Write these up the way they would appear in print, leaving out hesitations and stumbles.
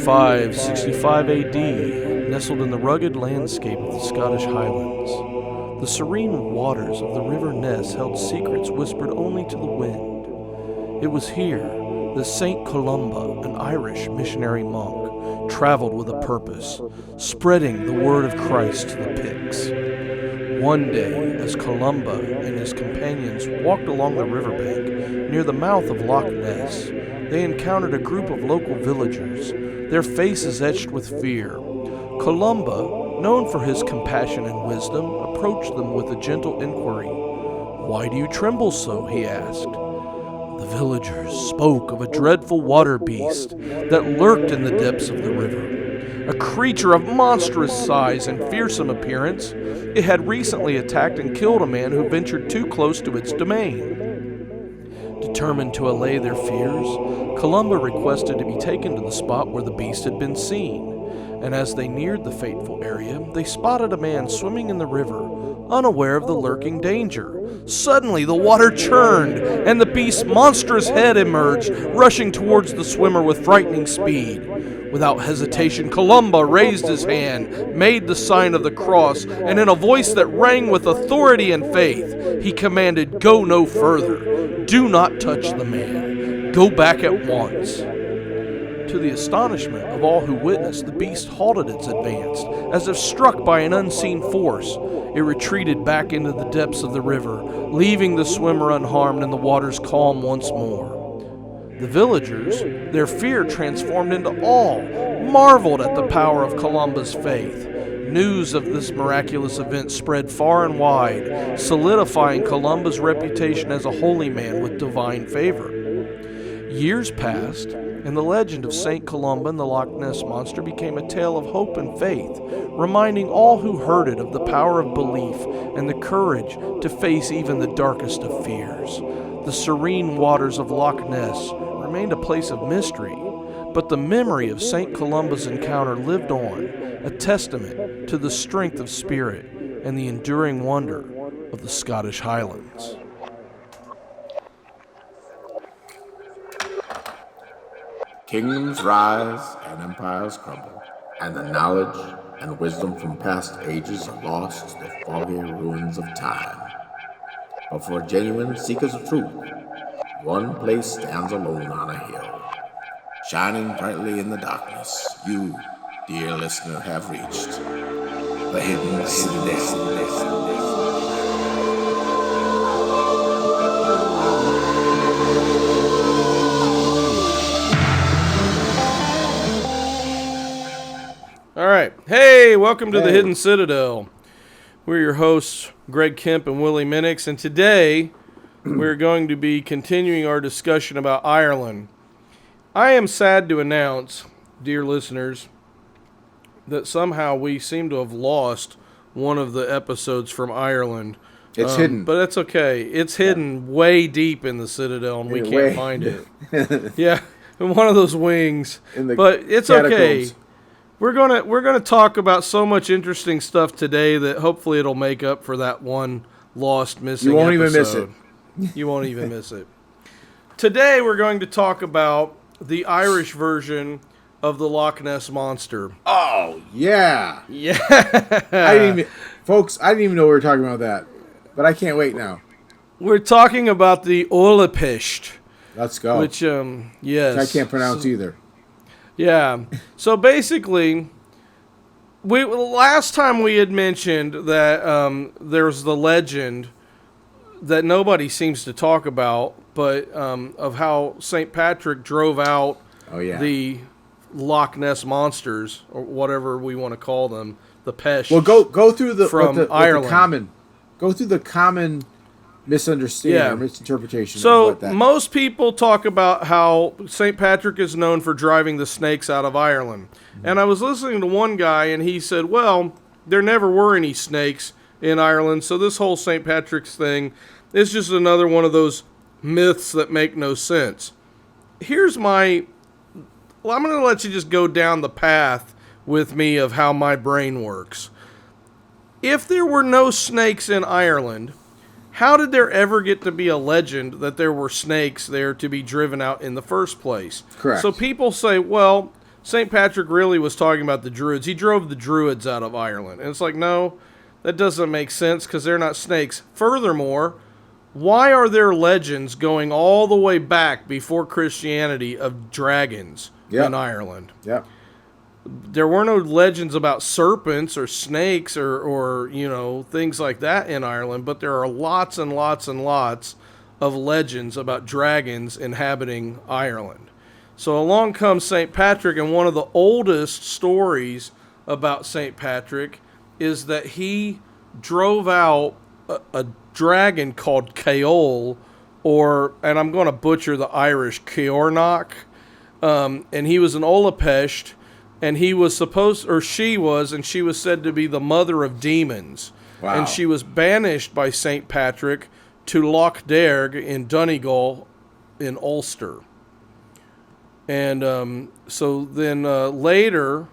565 AD, nestled in the rugged landscape of the Scottish Highlands, the serene waters of the River Ness held secrets whispered only to the wind. It was here that St. Columba, an Irish missionary monk, traveled with a purpose, spreading the word of Christ to the Picts. One day, as Columba and his companions walked along the riverbank near the mouth of Loch Ness, they encountered a group of local villagers, their faces etched with fear. Columba, known for his compassion and wisdom, approached them with a gentle inquiry. "Why do you tremble so?" he asked. The villagers spoke of a dreadful water beast that lurked in the depths of the river. A creature of monstrous size and fearsome appearance, it had recently attacked and killed a man who ventured too close to its domain. Determined to allay their fears, Columba requested to be taken to the spot where the beast had been seen, and as they neared the fateful area, they spotted a man swimming in the river, unaware of the lurking danger. Suddenly, the water churned, and the beast's monstrous head emerged, rushing towards the swimmer with frightening speed. Without hesitation, Columba raised his hand, made the sign of the cross, and in a voice that rang with authority and faith, he commanded, "Go no further. Do not touch the man. Go back at once." To the astonishment of all who witnessed, the beast halted its advance, as if struck by an unseen force. It retreated back into the depths of the river, leaving the swimmer unharmed and the waters calm once more. The villagers, their fear transformed into awe, marveled at the power of Columba's faith. News of this miraculous event spread far and wide, solidifying Columba's reputation as a holy man with divine favor. Years passed, and the legend of St. Columba and the Loch Ness Monster became a tale of hope and faith, reminding all who heard it of the power of belief and the courage to face even the darkest of fears. The serene waters of Loch Ness remained a place of mystery, but the memory of St. Columba's encounter lived on, a testament to the strength of spirit and the enduring wonder of the Scottish Highlands. Kingdoms rise and empires crumble, and the knowledge and wisdom from past ages are lost to the foggy ruins of time. But for genuine seekers of truth, one place stands alone on a hill. Shining brightly in the darkness, you, dear listener, have reached the Hidden Citadel. All right. Hey, welcome to the Hidden Citadel. We're your hosts, Greg Kemp and Willie Minix, and today we're going to be continuing our discussion about Ireland. I am sad to announce, dear listeners, that somehow we seem to have lost one of the episodes from Ireland. It's hidden. But that's okay. It's hidden way deep in the Citadel, and we can't find it. Yeah, in one of those wings. But it's catacombs. Okay. We're gonna talk about so much interesting stuff today that hopefully it'll make up for that one lost missing episode. You won't even miss it. You won't even miss it. Today we're going to talk about the Irish version of the Loch Ness Monster. Oh, yeah. Yeah. I didn't even know we were talking about that. But I can't wait now. We're talking about the Ullapist. Let's go. Which, yes. Which I can't pronounce either. Yeah. So basically, last time we had mentioned that there's the legend that nobody seems to talk about, but of how St. Patrick drove out the Loch Ness monsters, or whatever we want to call them, the Pesh. Well, go through Ireland. Go through the common misunderstanding or misinterpretation. So most people talk about how St. Patrick is known for driving the snakes out of Ireland. Mm-hmm. And I was listening to one guy, and he said, well, there never were any snakes in Ireland, so this whole St. Patrick's thing is just another one of those myths that make no sense. I'm going to let you just go down the path with me of how my brain works. If there were no snakes in Ireland, how did there ever get to be a legend that there were snakes there to be driven out in the first place? Correct. So people say, well, St. Patrick really was talking about the Druids. He drove the Druids out of Ireland. And it's like, no, that doesn't make sense because they're not snakes. Furthermore, why are there legends going all the way back before Christianity of dragons in Ireland? Yeah. There were no legends about serpents or snakes or things like that in Ireland, but there are lots and lots and lots of legends about dragons inhabiting Ireland. So along comes St. Patrick, and one of the oldest stories about St. Patrick is that he drove out a dragon called Caol, and I'm going to butcher the Irish, Ceornach, and he was an Olapesht, and she was said to be the mother of demons. Wow. And she was banished by St. Patrick to Loch Derg in Donegal in Ulster. And so then later,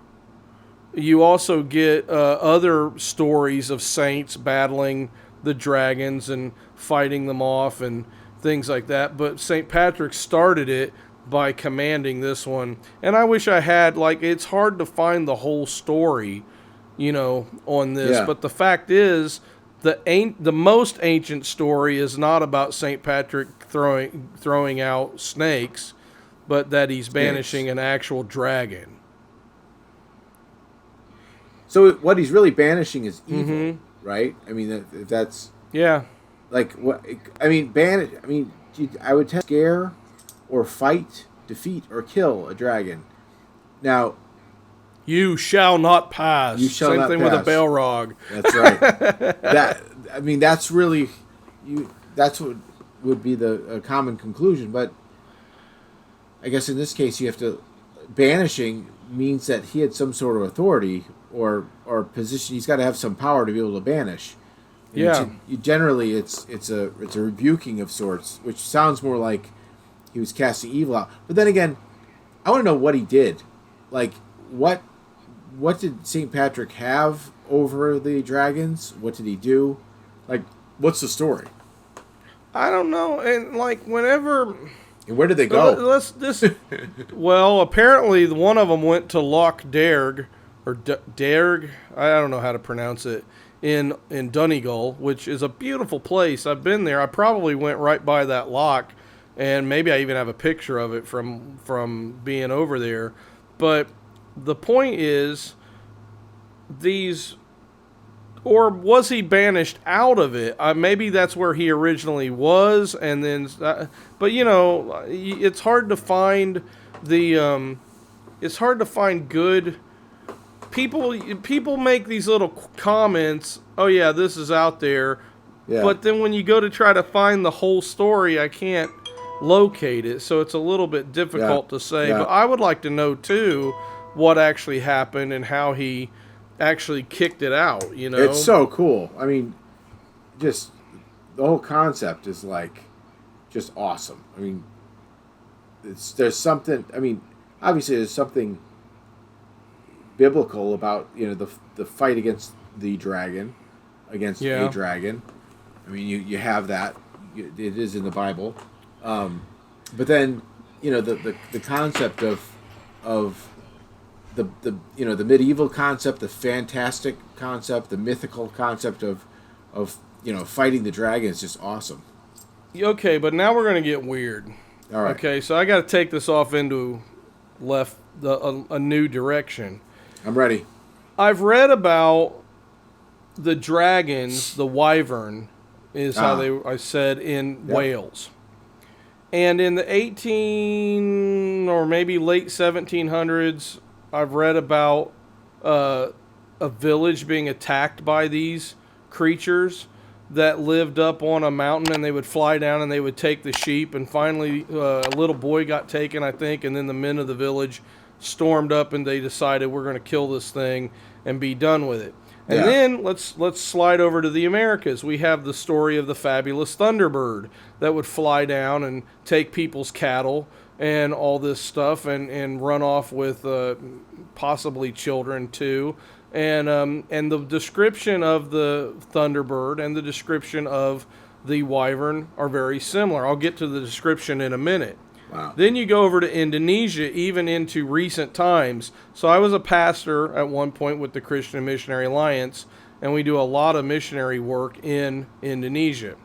you also get other stories of saints battling the dragons and fighting them off and things like that. But St. Patrick started it by commanding this one. And I wish I had, it's hard to find the whole story, on this. Yeah. But the fact is, the most ancient story is not about St. Patrick throwing out snakes, but that he's banishing an actual dragon. So what he's really banishing is evil, right? I mean, that's... Yeah. What... I mean, I would scare or fight, defeat, or kill a dragon. Now... You shall not pass. You shall Same not thing pass. with a Balrog. That's right. That's really... That's what would be the common conclusion, but I guess in this case you have to... Banishing means that he had some sort of authority or position. He's got to have some power to be able to banish. And generally, it's a rebuking of sorts, which sounds more like he was casting evil out. But then again, I want to know what he did. What did St. Patrick have over the dragons? What did he do? What's the story? I don't know. And whenever... And where did they go? Well, apparently one of them went to Loch Derg, or Derg, I don't know how to pronounce it, in Donegal, which is a beautiful place. I've been there. I probably went right by that loch, and maybe I even have a picture of it from being over there. But the point is, or was he banished out of it? Maybe that's where he originally was, and then... but, it's hard to find it's hard to find good... People make these little comments, oh yeah, this is out there, but then when you go to try to find the whole story, I can't locate it, so it's a little bit difficult to say. But I would like to know, too, what actually happened and how he... actually kicked it out, It's so cool. I mean, just the whole concept is just awesome. I mean, there's something. I mean, obviously there's something biblical about the fight against the dragon, against a dragon. I mean, you have that. It is in the Bible, but then the concept of the medieval concept, the fantastic concept, the mythical concept of fighting the dragon is just awesome. Okay, but now we're going to get weird. All right. Okay, so I got to take this off into a new direction. I'm ready. I've read about the dragons, the wyvern, is how I said in Wales. And in the 18 or maybe late 1700s, I've read about a village being attacked by these creatures that lived up on a mountain, and they would fly down and they would take the sheep, and finally a little boy got taken, I think, and then the men of the village stormed up and they decided we're going to kill this thing and be done with it. And then let's slide over to the Americas. We have the story of the fabulous Thunderbird that would fly down and take people's cattle and all this stuff and run off with possibly children too. And the description of the Thunderbird and the description of the wyvern are very similar. I'll get to the description in a minute. Wow. Then you go over to Indonesia, even into recent times. So I was a pastor at one point with the Christian Missionary Alliance, and we do a lot of missionary work in Indonesia.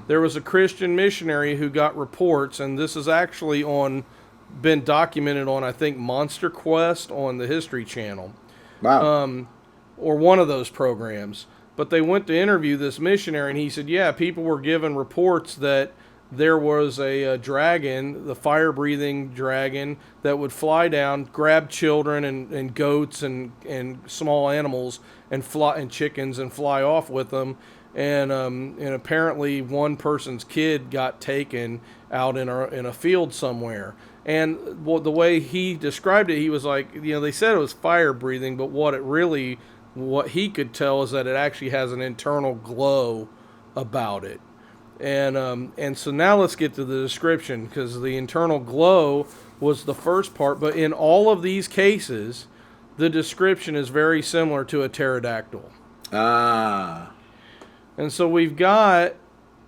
There was a Christian missionary who got reports, and this is actually been documented on, I think, Monster Quest on the History Channel. Wow. Or one of those programs. But they went to interview this missionary, and he said, yeah, people were given reports that there was a dragon, the fire-breathing dragon, that would fly down, grab children and goats and small animals and chickens and fly off with them. And apparently one person's kid got taken out in a field somewhere. And the way he described it, he was like, they said it was fire-breathing, but what he could tell is that it actually has an internal glow about it. And so now let's get to the description, because the internal glow was the first part, but in all of these cases, the description is very similar to a pterodactyl. Ah. And so we've got,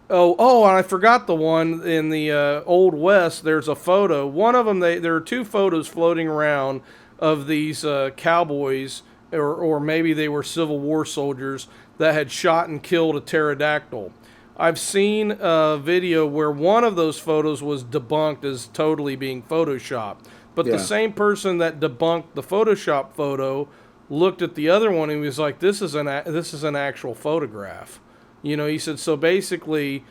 and I forgot the one in the Old West. There's a photo. One of them, there are two photos floating around of these cowboys, or maybe they were Civil War soldiers that had shot and killed a pterodactyl. I've seen a video where one of those photos was debunked as totally being photoshopped. But the same person that debunked the Photoshop photo looked at the other one and was like, this is an actual photograph. He said, so basically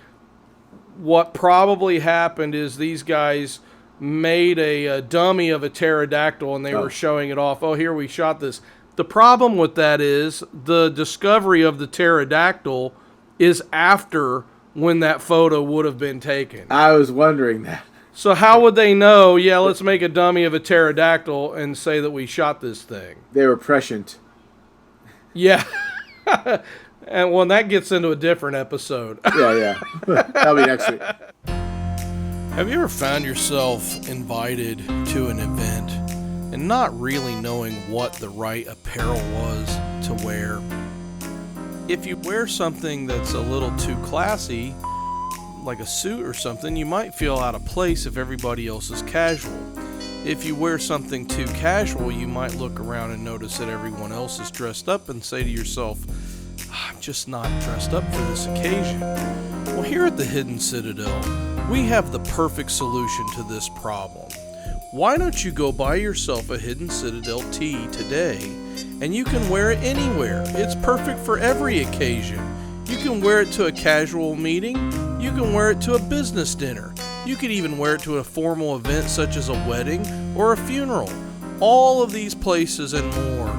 what probably happened is these guys made a dummy of a pterodactyl and they were showing it off. Oh, here we shot this. The problem with that is the discovery of the pterodactyl is after when that photo would have been taken. I was wondering that. So how would they know, let's make a dummy of a pterodactyl and say that we shot this thing? They were prescient. Yeah. And that gets into a different episode. Yeah. That'll be next week. Have you ever found yourself invited to an event and not really knowing what the right apparel was to wear? If you wear something that's a little too classy, like a suit or something, you might feel out of place if everybody else is casual. If you wear something too casual, you might look around and notice that everyone else is dressed up and say to yourself, I'm just not dressed up for this occasion. Well, here at the Hidden Citadel, we have the perfect solution to this problem. Why don't you go buy yourself a Hidden Citadel tee today, and you can wear it anywhere. It's perfect for every occasion. You can wear it to a casual meeting. You can wear it to a business dinner. You could even wear it to a formal event such as a wedding or a funeral. All of these places and more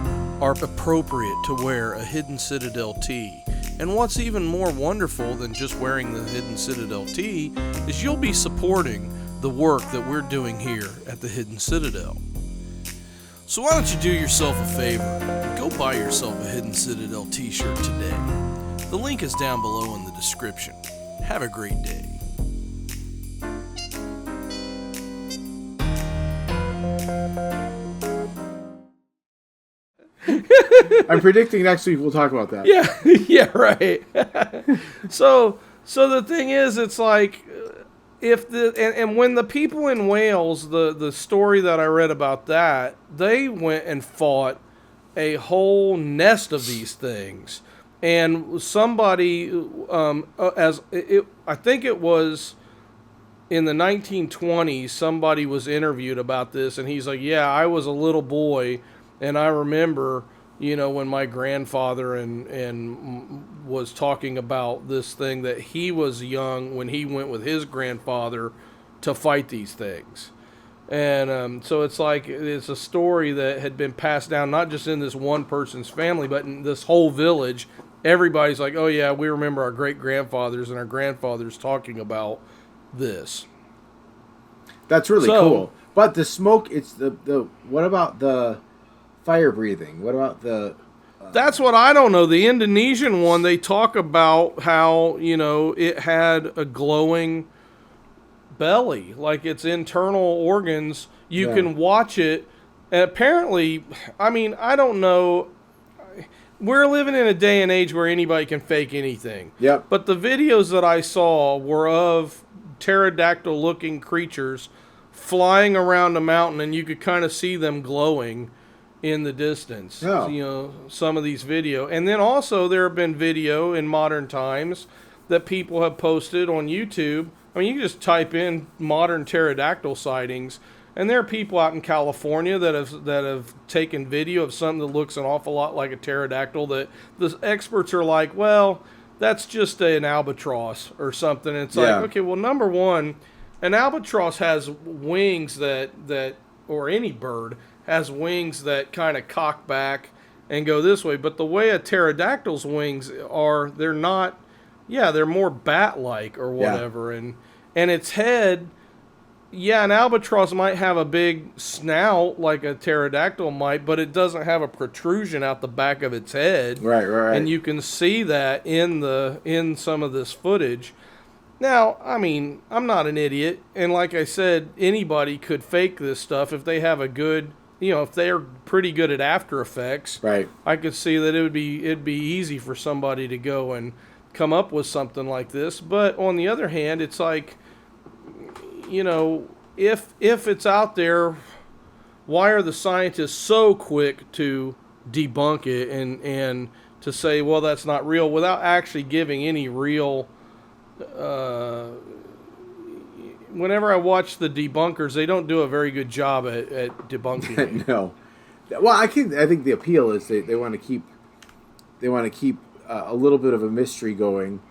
are appropriate to wear a Hidden Citadel tee. And what's even more wonderful than just wearing the Hidden Citadel tee is you'll be supporting the work that we're doing here at the Hidden Citadel. So why don't you do yourself a favor and go buy yourself a Hidden Citadel t-shirt today. The link is down below in the description. Have a great day. I'm predicting next week we'll talk about that. Yeah, right. So the thing is, it's like, and when the people in Wales, the story that I read about that, they went and fought a whole nest of these things, and somebody, I think it was in the 1920s, somebody was interviewed about this, and he's like, yeah, I was a little boy, and I remember, when my grandfather and was talking about this thing that he was young when he went with his grandfather to fight these things. And so it's like, it's a story that had been passed down, not just in this one person's family, but in this whole village. Everybody's like, oh yeah, we remember our great-grandfathers and our grandfathers talking about this. That's really cool. But the smoke, it's the what about the fire breathing? What about the... That's what I don't know. The Indonesian one, they talk about how, it had a glowing belly, like its internal organs. You can watch it. And apparently, I don't know. We're living in a day and age where anybody can fake anything. Yep. But the videos that I saw were of pterodactyl-looking creatures flying around a mountain, and you could kind of see them glowing in the distance. Oh. You know, some of these video. And then also there have been video in modern times that people have posted on YouTube. I mean, you can just type in modern pterodactyl sightings, and there are people out in California that have taken video of something that looks an awful lot like a pterodactyl that the experts are like, well, that's just an albatross or something. And it's like, okay, well, number one, an albatross has wings that or any bird has wings that kind of cock back and go this way. But the way a pterodactyl's wings are, they're not, they're more bat-like or whatever. And its head, an albatross might have a big snout like a pterodactyl might, but it doesn't have a protrusion out the back of its head. Right. And you can see that in some of this footage. Now, I mean, I'm not an idiot, and like I said, anybody could fake this stuff if they have a good, if they're pretty good at After Effects. Right. I could see that it'd be easy for somebody to go and come up with something like this. But on the other hand, it's like, if it's out there, why are the scientists so quick to debunk it and to say, well, that's not real, without actually giving any real... whenever I watch the debunkers, they don't do a very good job at debunking it. No. Well, I think the appeal is they want to keep a little bit of a mystery going.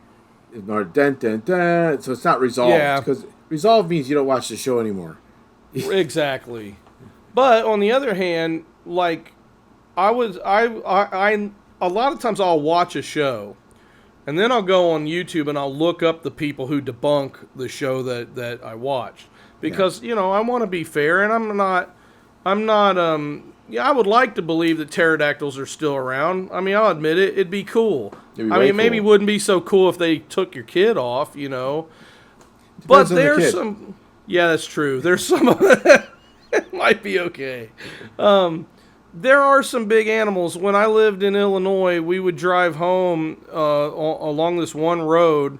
So it's not resolved, because resolved means you don't watch the show anymore. Exactly. But on the other hand, like I a lot of times I'll watch a show, and then I'll go on YouTube and I'll look up the people who debunk the show that I watched. Because, I want to be fair, and I would like to believe that pterodactyls are still around. I mean, I'll admit it, it'd be cool. Maybe it wouldn't be so cool if they took your kid off, But there's some... Yeah, that's true. There's some... It might be okay. There are some big animals. When I lived in Illinois, we would drive home along this one road,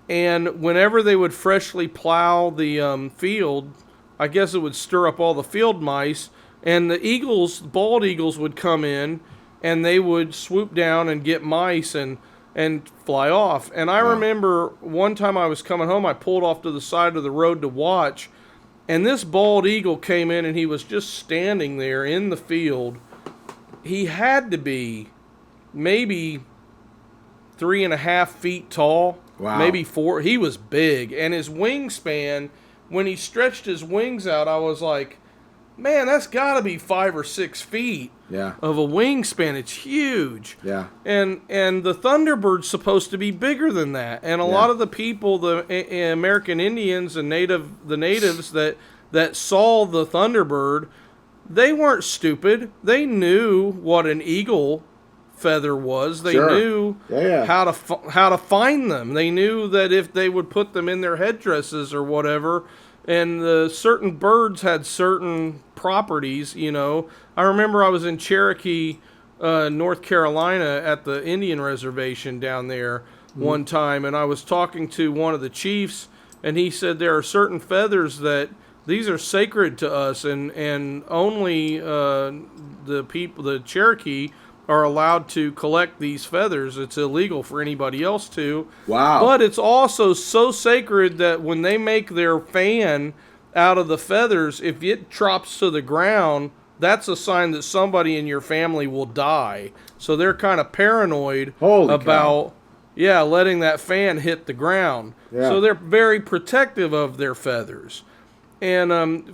and whenever they would freshly plow the field, I guess it would stir up all the field mice, and the bald eagles would come in, and they would swoop down and get mice and fly off. And I remember one time I was coming home, I pulled off to the side of the road to watch, and this bald eagle came in, and he was just standing there in the field. He had to be maybe 3.5 feet tall, maybe 4. He was big, and his wingspan, when he stretched his wings out, I was like, man, that's got to be 5 or 6 feet of a wingspan. It's huge. Yeah. And the Thunderbird's supposed to be bigger than that. And a lot of the people, the American Indians and the natives that saw the Thunderbird, they weren't stupid. They knew what an eagle feather was. They knew how to find them. They knew that if they would put them in their headdresses or whatever, and certain birds had certain properties, I remember I was in Cherokee, North Carolina at the Indian reservation down there one time, and I was talking to one of the chiefs, and he said there are certain feathers that these are sacred to us, and only the Cherokee are allowed to collect these feathers. It's illegal for anybody else to. Wow. But it's also so sacred that when they make their fan out of the feathers, if it drops to the ground, that's a sign that somebody in your family will die. So they're kind of paranoid about letting that fan hit the ground. Yeah. So they're very protective of their feathers. And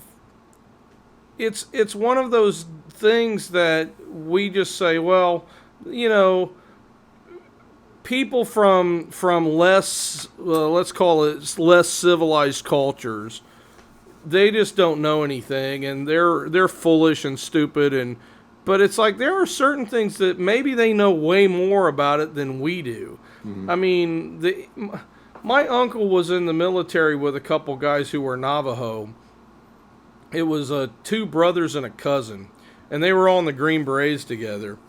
it's one of those things that we just say, well, people from less, let's call it less civilized cultures, they just don't know anything, and they're foolish and stupid, but it's like there are certain things that maybe they know way more about it than we do. Mm-hmm. I mean, my uncle was in the military with a couple guys who were Navajo. It was 2 brothers and a cousin, and they were all in the Green Berets together.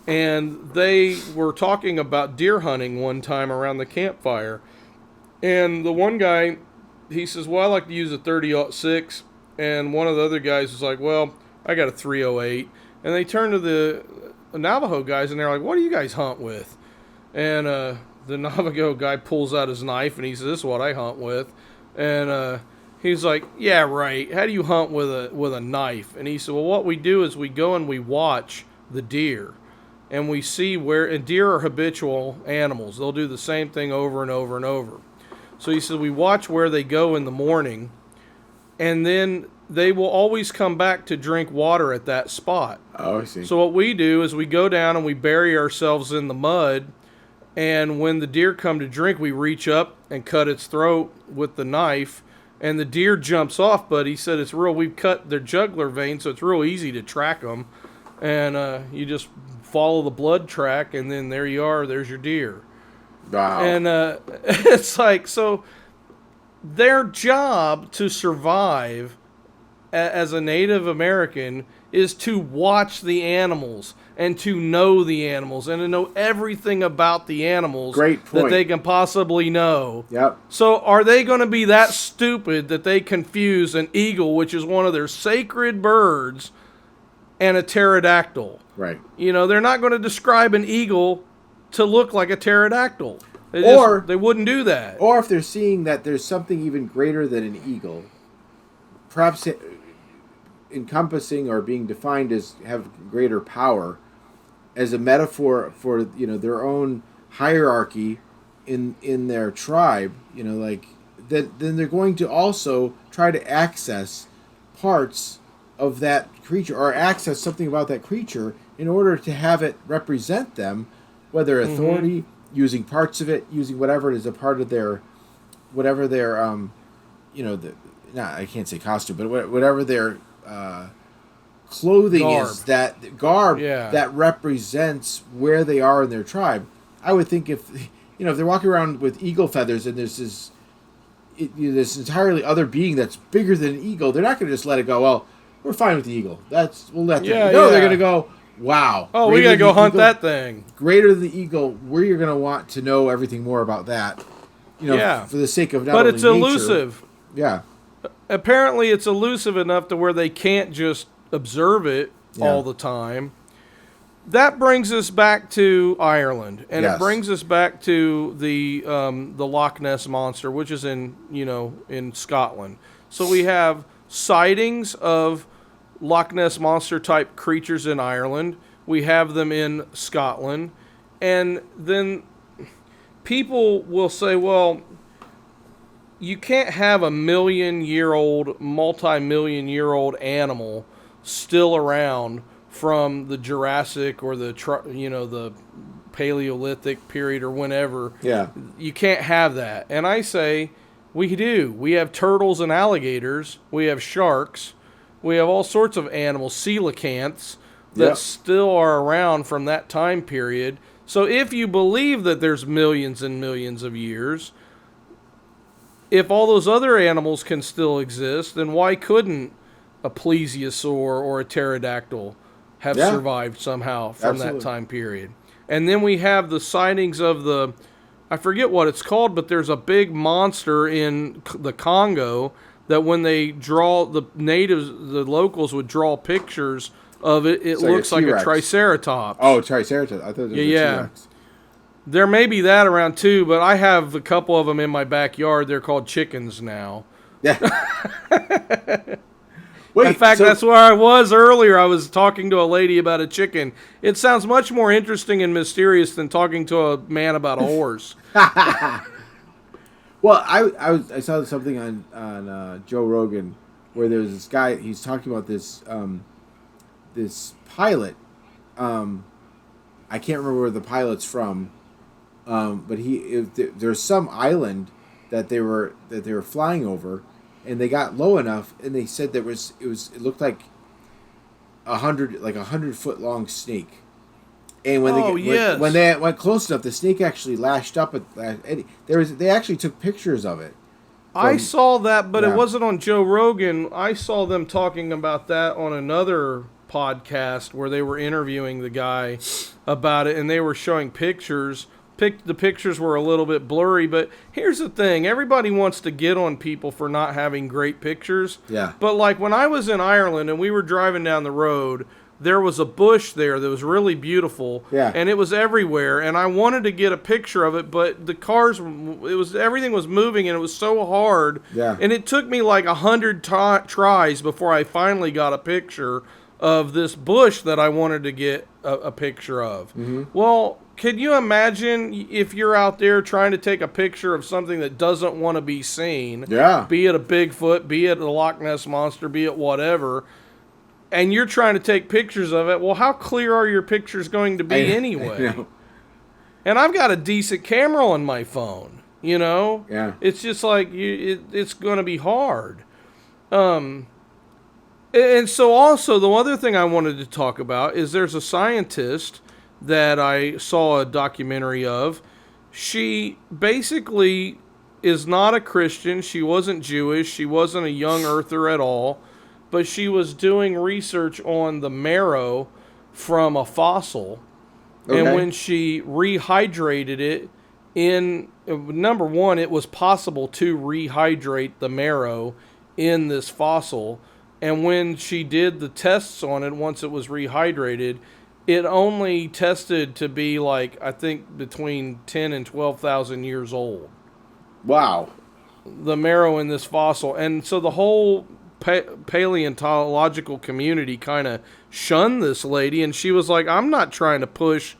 And they were talking about deer hunting one time around the campfire. And the one guy, he says, well, I like to use a 30-06. and one of the other guys is like, well, I got a 308. And they turn to the Navajo guys, and they're like, what do you guys hunt with? And the Navajo guy pulls out his knife, and he says, this is what I hunt with. And he's like, yeah, right. How do you hunt with a knife? And he said, well, what we do is we go and we watch the deer. And we see and deer are habitual animals. They'll do the same thing over and over and over. So he said, we watch where they go in the morning, and then they will always come back to drink water at that spot. Oh, I see. So what we do is we go down and we bury ourselves in the mud, and when the deer come to drink, we reach up and cut its throat with the knife, and the deer jumps off, but he said we've cut their jugular vein, so it's real easy to track them, and you just follow the blood track, and then there you are, there's your deer. Wow. And it's like, so their job to survive as a Native American is to watch the animals and to know the animals and to know everything about the animals that they can possibly know. Yep. So are they going to be that stupid that they confuse an eagle, which is one of their sacred birds, and a pterodactyl? Right. You know, they're not going to describe an eagle to look like a pterodactyl. They wouldn't do that. Or if they're seeing that there's something even greater than an eagle, perhaps encompassing or being defined as have greater power, as a metaphor for their own hierarchy in their tribe, then they're going to also try to access parts of that creature or access something about that creature in order to have it represent them, whether authority, using parts of it, using whatever it is a part of their, whatever their, I can't say costume, but whatever their clothing is, that represents where they are in their tribe. I would think if they're walking around with eagle feathers and there's this entirely other being that's bigger than an eagle, they're not going to just let it go, well, we're fine with the eagle. We'll let them. No, they're going to go, wow. Oh, we got to go hunt that thing. Greater than the eagle, we're going to want to know everything more about that. For the sake of not only it's elusive. Yeah. Apparently it's elusive enough to where they can't just observe it all the time. That brings us back to Ireland, and it brings us back to the Loch Ness Monster, which is in Scotland. So we have sightings of Loch Ness Monster type creatures in Ireland. We have them in Scotland, and then people will say, well, you can't have a million-year-old, multi-million-year-old animal still around from the Jurassic or the Paleolithic period or whenever. Yeah. You can't have that. And I say, we do. We have turtles and alligators. We have sharks. We have all sorts of animals, coelacanths, that still are around from that time period. So if you believe that there's millions and millions of years, if all those other animals can still exist, then why couldn't a plesiosaur or a pterodactyl have survived somehow from that time period? And then we have the sightings of I forget what it's called, but there's a big monster in the Congo that when they draw, the locals would draw pictures of it. It looks like a triceratops. Oh, triceratops. I thought it was a T-Rex. There may be that around too, but I have a couple of them in my backyard. They're called chickens now. Yeah. In fact, that's where I was earlier. I was talking to a lady about a chicken. It sounds much more interesting and mysterious than talking to a man about a horse. Well, I saw something on Joe Rogan where there's this guy. He's talking about this this pilot. I can't remember where the pilot's from, but there's some island that they were flying over. And they got low enough, and they said it looked like 100-foot long snake. And when they went close enough, the snake actually lashed up and they actually took pictures of it. I saw that, but it wasn't on Joe Rogan. I saw them talking about that on another podcast where they were interviewing the guy about it, and they were showing pictures. the pictures were a little bit blurry, but here's the thing. Everybody wants to get on people for not having great pictures. Yeah. But like when I was in Ireland and we were driving down the road, there was a bush there that was really beautiful. Yeah. And it was everywhere. And I wanted to get a picture of it, but the cars, everything was moving and it was so hard. Yeah. And it took me like 100 tries before I finally got a picture of this bush that I wanted to get a picture of. Mm-hmm. Well, can you imagine if you're out there trying to take a picture of something that doesn't want to be seen? Yeah. Be it a Bigfoot, be it a Loch Ness Monster, be it whatever, and you're trying to take pictures of it. Well, how clear are your pictures going to be anyway? And I've got a decent camera on my phone, you know? Yeah. It's just like, it's going to be hard. And so also, the other thing I wanted to talk about is there's a scientist that I saw a documentary of. She basically is not a Christian. She wasn't Jewish. She wasn't a young earther at all. But she was doing research on the marrow from a fossil. Okay. And when she rehydrated it, number one, it was possible to rehydrate the marrow in this fossil. And when she did the tests on it, once it was rehydrated, it only tested to be like, I think, between 10 and 12,000 years old. Wow. The marrow in this fossil. And so the whole paleontological community kind of shunned this lady. And she was like, I'm not trying to push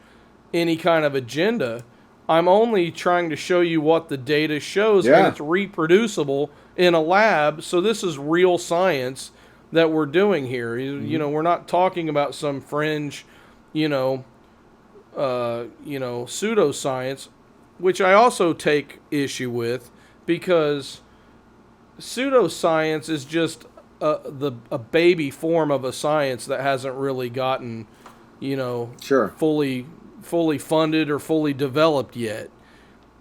any kind of agenda. I'm only trying to show you what the data shows. Yeah. And it's reproducible in a lab. So this is real science that we're doing here. You know, we're not talking about some fringe, pseudoscience, which I also take issue with, because pseudoscience is just a baby form of a science that hasn't really gotten, Sure. fully funded or fully developed yet.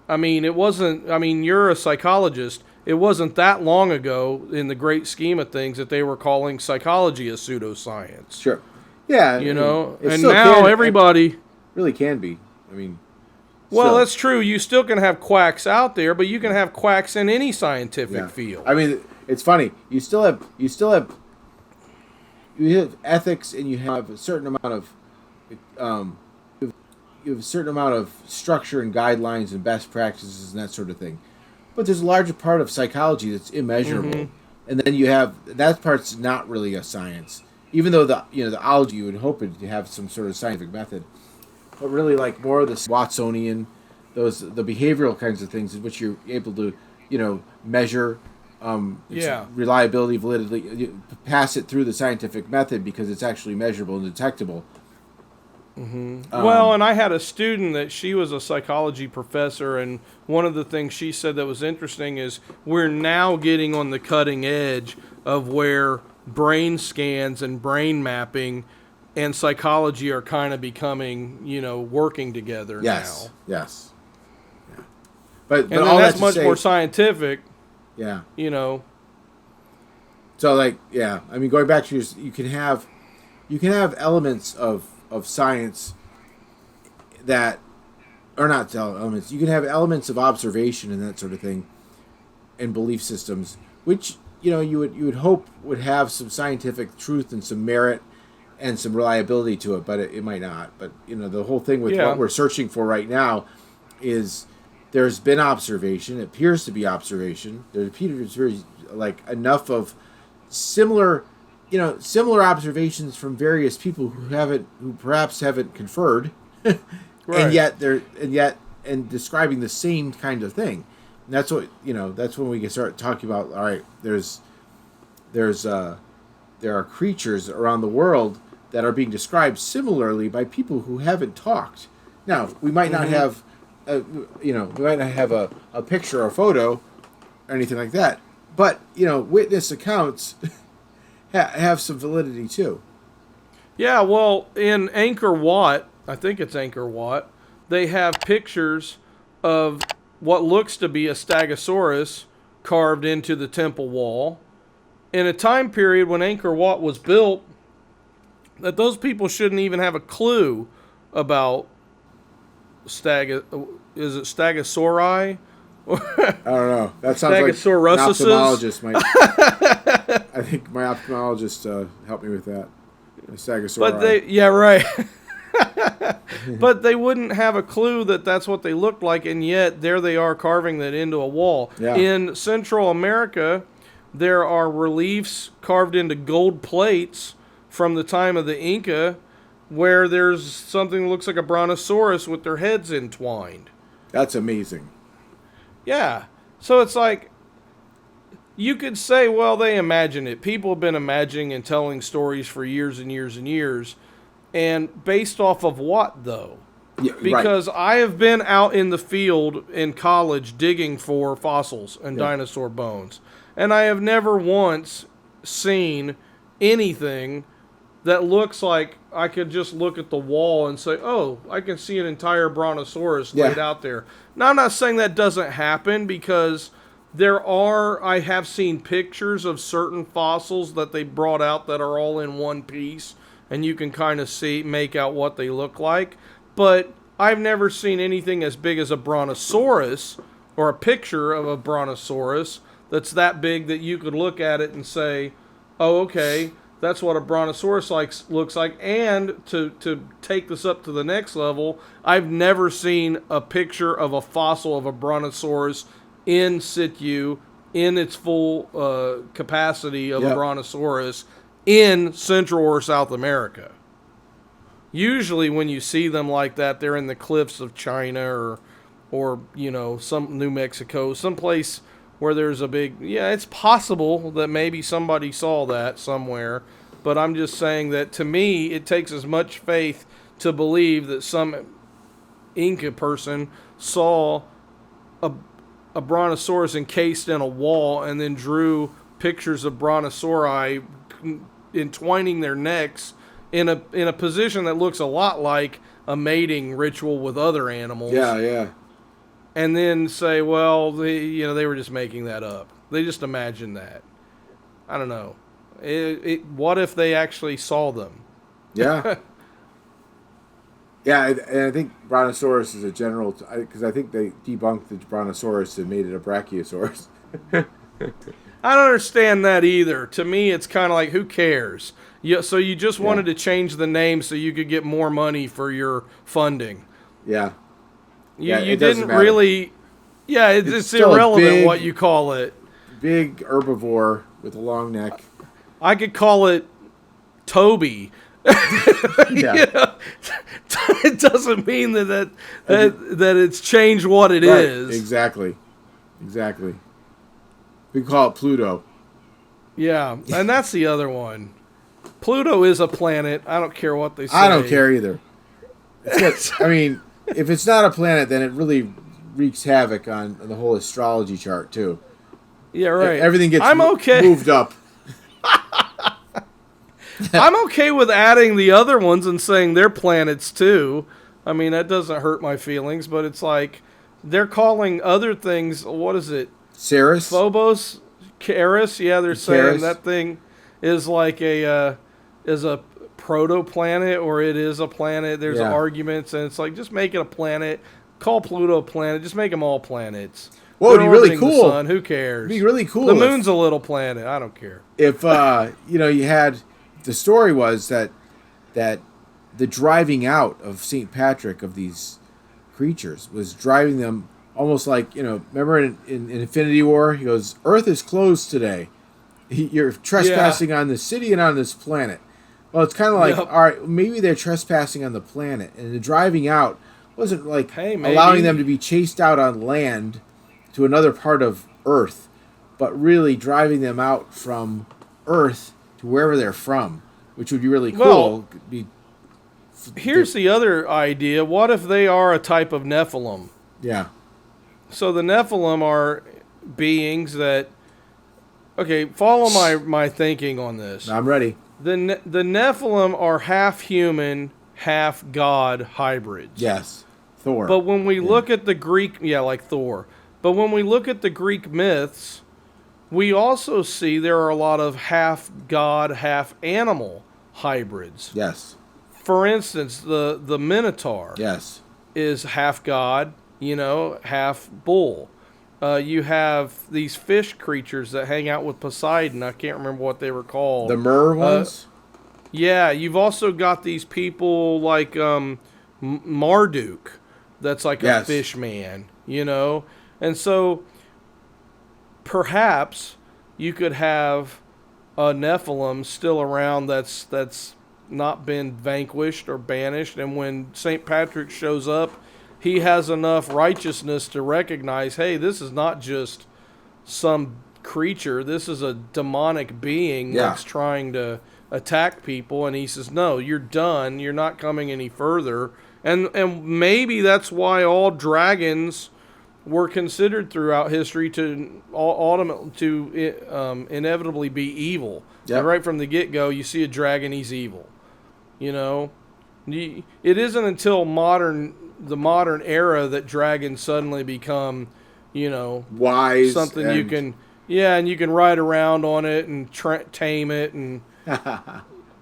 I mean, you're a psychologist. It wasn't that long ago, in the great scheme of things, that they were calling psychology a pseudoscience. Sure. Yeah. And still now can, everybody... really can be. I mean... Well, still. that's true. You still can have quacks out there, but you can have quacks in any scientific field. I mean, it's funny. You have ethics, and you have a certain amount of... you have a certain amount of structure and guidelines and best practices and that sort of thing. But there's a larger part of psychology that's immeasurable. Mm-hmm. And then you have, that part's not really a science. Even though the ology, you would hope it to have some sort of scientific method. But really, like, more of the Watsonian, the behavioral kinds of things in which you're able to, measure its reliability, validity, you pass it through the scientific method because it's actually measurable and detectable. Mm-hmm. Well, and I had a student that she was a psychology professor, and one of the things she said that was interesting is we're now getting on the cutting edge of where brain scans and brain mapping and psychology are kind of becoming, working together now. Yes. Yeah. But then all that's that to much more scientific. Yeah. So, I mean, going back to you can have elements of science that are not elements. You can have elements of observation and that sort of thing, and belief systems, which you would hope would have some scientific truth and some merit and some reliability to it, but it might not. But the whole thing with what we're searching for right now is there's been observation. It appears to be observation. There appears to be enough of similar observations from various people who perhaps haven't conferred, right. and describing the same kind of thing. And that's what that's when we can start talking about. All right, there are creatures around the world that are being described similarly by people who haven't talked. Now, we might not have, a picture or a photo or anything like that, but witness accounts have some validity too. Yeah, well, in Angkor Wat, I think it's Angkor Wat, they have pictures of what looks to be a Stegosaurus carved into the temple wall in a time period when Angkor Wat was built that those people shouldn't even have a clue about is it Stegosauri? I don't know. That sounds like an Stegosauruses? ophthalmologist might. I think my ophthalmologist helped me with that. Stegosauri. But yeah, right. But they wouldn't have a clue that that's what they looked like, and yet there they are carving that into a wall. Yeah. In Central America, there are reliefs carved into gold plates from the time of the Inca where there's something that looks like a brontosaurus with their heads entwined. That's amazing. Yeah. So it's like, you could say, well, they imagine it. People have been imagining and telling stories for years and years and years. And based off of what, though? Yeah, because I have been out in the field in college digging for fossils and dinosaur bones. And I have never once seen anything that looks like I could just look at the wall and say, oh, I can see an entire brontosaurus laid out there. Now, I'm not saying that doesn't happen, because I have seen pictures of certain fossils that they brought out that are all in one piece, and you can kind of make out what they look like. But I've never seen anything as big as a brontosaurus, or a picture of a brontosaurus that's that big that you could look at it and say, oh, okay, that's what a brontosaurus looks like. And to take this up to the next level, I've never seen a picture of a fossil of a brontosaurus in situ, in its full capacity of a brontosaurus, in Central or South America. Usually when you see them like that, they're in the cliffs of China or some New Mexico, someplace where there's a big, it's possible that maybe somebody saw that somewhere, but I'm just saying that to me, it takes as much faith to believe that some Inca person saw a brontosaurus encased in a wall and then drew pictures of brontosauri entwining their necks in a position that looks a lot like a mating ritual with other animals. Yeah. And then say, well, they were just making that up. They just imagined that. I don't know. What if they actually saw them? Yeah. Yeah, and I think Brontosaurus is a general, because I think they debunked the Brontosaurus and made it a Brachiosaurus. I don't understand that either. To me, it's kind of like, who cares? So you just wanted to change the name so you could get more money for your funding. Yeah. You didn't really... Yeah, it's irrelevant what you call it. Big herbivore with a long neck. I could call it Toby. Yeah. It doesn't mean that it's changed what it is. Exactly. We call it Pluto. Yeah, and that's the other one. Pluto is a planet. I don't care what they say. I don't care either. I mean, if it's not a planet, then it really wreaks havoc on the whole astrology chart too. Yeah, right. Everything gets okay. moved up. I'm okay with adding the other ones and saying they're planets too. I mean, that doesn't hurt my feelings, but it's like they're calling other things, what is it? Ceres? Phobos? Charis? Yeah, they're saying that thing is like a proto-planet, or it is a planet. There's arguments, and it's like, just make it a planet. Call Pluto a planet. Just make them all planets. Well, it'd be really cool. The sun. Who cares? It'd be really cool. The moon's a little planet. I don't care. If you had, the story was that the driving out of St. Patrick of these creatures was driving them almost like, remember in Infinity War, he goes, Earth is closed today. You're trespassing on the city and on this planet. Well, it's kind of like, all right, maybe they're trespassing on the planet, and the driving out wasn't like allowing them to be chased out on land to another part of Earth, but really driving them out from Earth to wherever they're from, which would be really cool. Here's the other idea. What if they are a type of Nephilim? Yeah. So the Nephilim are beings that... Okay, follow my thinking on this. I'm ready. The Nephilim are half human, half god hybrids. Yes. Thor. But when we look at the Greek... Yeah, like Thor. But when we look at the Greek myths, we also see there are a lot of half god, half animal hybrids. Yes. For instance, the Minotaur. Yes. is half god, half bull. You have these fish creatures that hang out with Poseidon. I can't remember what they were called. The Mer ones? Yeah, you've also got these people like Marduk, that's like a fish man, And so perhaps you could have a Nephilim still around that's not been vanquished or banished, and when St. Patrick shows up, he has enough righteousness to recognize, hey, this is not just some creature, this is a demonic being that's trying to attack people, and he says, no, you're done, you're not coming any further. And maybe that's why all dragons were considered throughout history to inevitably be evil. Yep. And right from the get-go, you see a dragon, he's evil. It isn't until the modern era that dragons suddenly become, wise, something you can, and you can ride around on it and tame it, and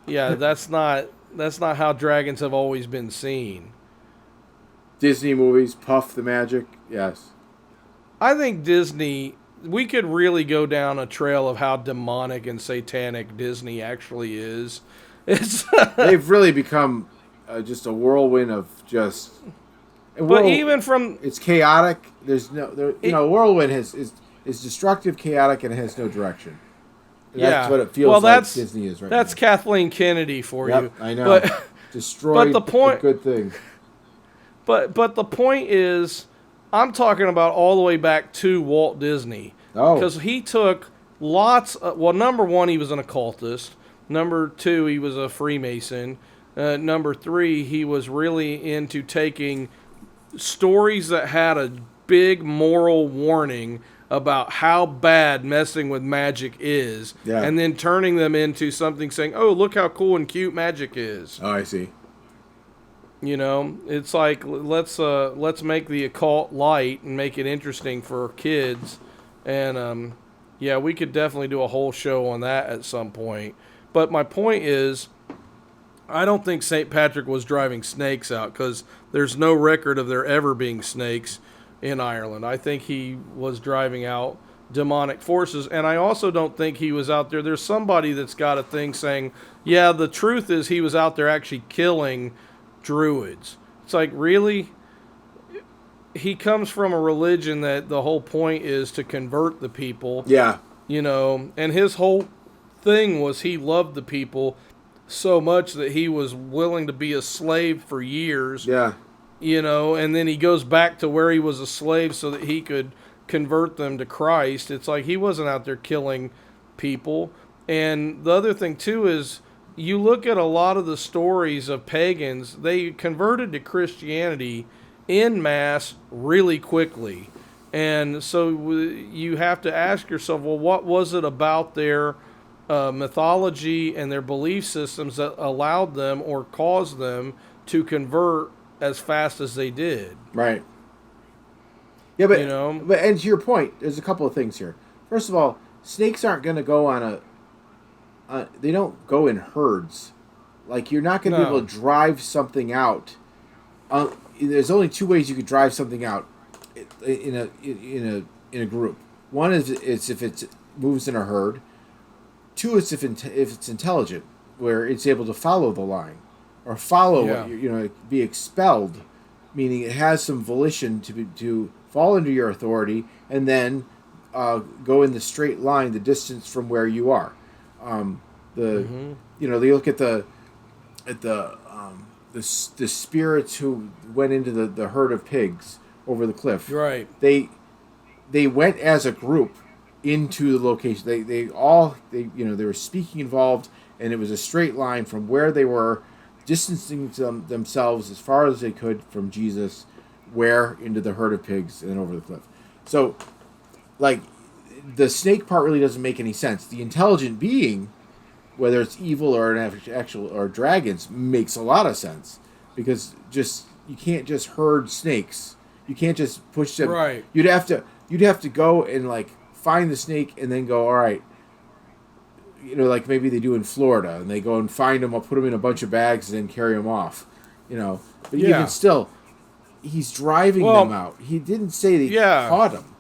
that's not how dragons have always been seen. Disney movies, Puff the Magic, yes. I think Disney, we could really go down a trail of how demonic and satanic Disney actually is. They've really become just a whirlwind of just. Even from, it's chaotic. There's whirlwind is destructive, chaotic, and it has no direction. And that's what it feels like Disney is right now. That's Kathleen Kennedy for you. I know. Destroyed the point, a good thing. But the point is, I'm talking about all the way back to Walt Disney. Oh. Because he took number one, he was an occultist. Number two, he was a Freemason. Number three, he was really into taking stories that had a big moral warning about how bad messing with magic is, and then turning them into something saying, oh, look how cool and cute magic is. Oh, I see. It's like, let's make the occult light and make it interesting for kids. And we could definitely do a whole show on that at some point. But my point is, I don't think St. Patrick was driving snakes out, because there's no record of there ever being snakes in Ireland. I think he was driving out demonic forces, and I also don't think he was out there. There's somebody that's got a thing saying, yeah, the truth is he was out there actually killing druids. It's like, really? He comes from a religion that the whole point is to convert the people. Yeah. And his whole thing was he loved the people so much that he was willing to be a slave for years. Yeah. And then he goes back to where he was a slave so that he could convert them to Christ. It's like he wasn't out there killing people. And the other thing, too, is you look at a lot of the stories of pagans, they converted to Christianity en masse really quickly. And so you have to ask yourself, well, what was it about their mythology and their belief systems that allowed them or caused them to convert as fast as they did? Right. Yeah, but and to your point, there's a couple of things here. First of all, snakes aren't going to go on they don't go in herds. Like, you're not going to be able to drive something out. There's only two ways you could drive something out in a group. One is if it moves in a herd. Two is if it's intelligent, where it's able to follow the line, or follow be expelled, meaning it has some volition to fall under your authority, and then go in the straight line, the distance from where you are. They look at the spirits who went into the herd of pigs over the cliff. Right. They went as a group into the location. They were speaking involved, and it was a straight line from where they were, distancing themselves as far as they could from Jesus, where into the herd of pigs and over the cliff. So, like, the snake part really doesn't make any sense. The intelligent being, whether it's evil or an actual or dragons, makes a lot of sense, because you can't just herd snakes. You can't just push them. Right. You'd have to go and like find the snake and then go, all right. Like maybe they do in Florida, and they go and find them, I'll put them in a bunch of bags and then carry them off. But you can still, he's driving them out. He didn't say that he caught them.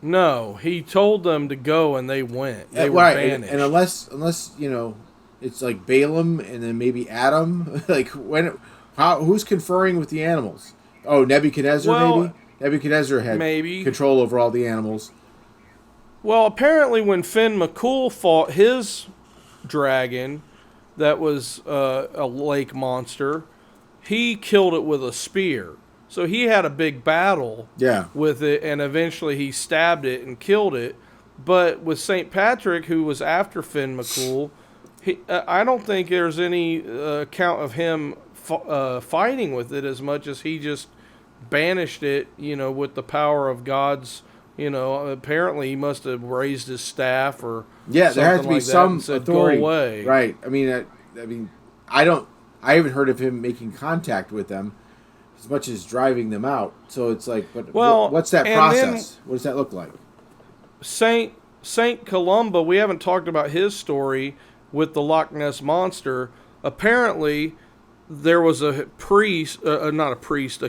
No, he told them to go, and they went. They were banished. And unless it's like Balaam and then maybe Adam. Like who's conferring with the animals? Oh, Nebuchadnezzar maybe. Nebuchadnezzar had control over all the animals. Well, apparently when Finn McCool fought his dragon, that was a lake monster, he killed it with a spear. So he had a big battle with it, and eventually he stabbed it and killed it. But with St. Patrick, who was after Finn McCool, I don't think there's any account of him fighting with it as much as he just banished it, with the power of God's, apparently he must have raised his staff or there has to be like some said, authority. Go away. Right. I haven't heard of him making contact with them as much as driving them out. So it's like, but what's that process? What does that look like? Saint Columba, we haven't talked about his story with the Loch Ness Monster. Apparently, there was a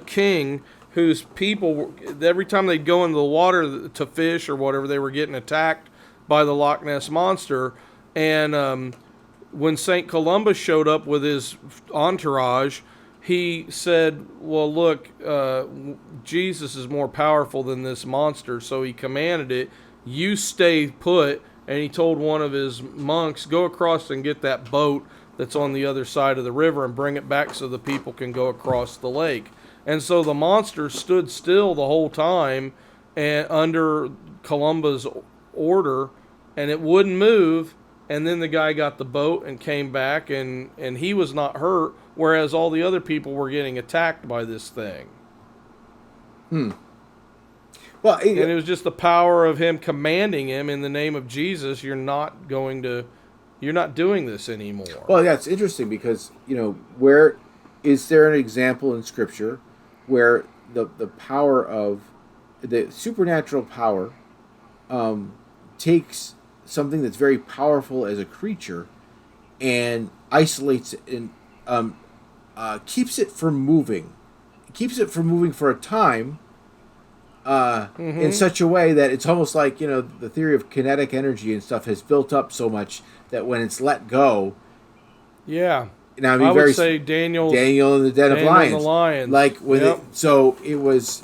king whose people, every time they'd go into the water to fish or whatever, they were getting attacked by the Loch Ness Monster. And when St. Columba showed up with his entourage, he said, well, look, Jesus is more powerful than this monster. So he commanded it, you stay put. And he told one of his monks, go across and get that boat that's on the other side of the river and bring it back so the people can go across the lake. And so the monster stood still the whole time and under Columba's order, and it wouldn't move. And then the guy got the boat and came back, and he was not hurt, whereas all the other people were getting attacked by this thing. Well, and it was just the power of him commanding him in the name of Jesus, you're not doing this anymore. Well, yeah, it's interesting because, where is there an example in Scripture where the power of the supernatural power takes something that's very powerful as a creature and isolates it and keeps it from moving. Keeps it from moving for a time in such a way that it's almost like, the theory of kinetic energy and stuff has built up so much that when it's let go. Yeah. Now, I would say Daniel in the Den of Lions. Like when it was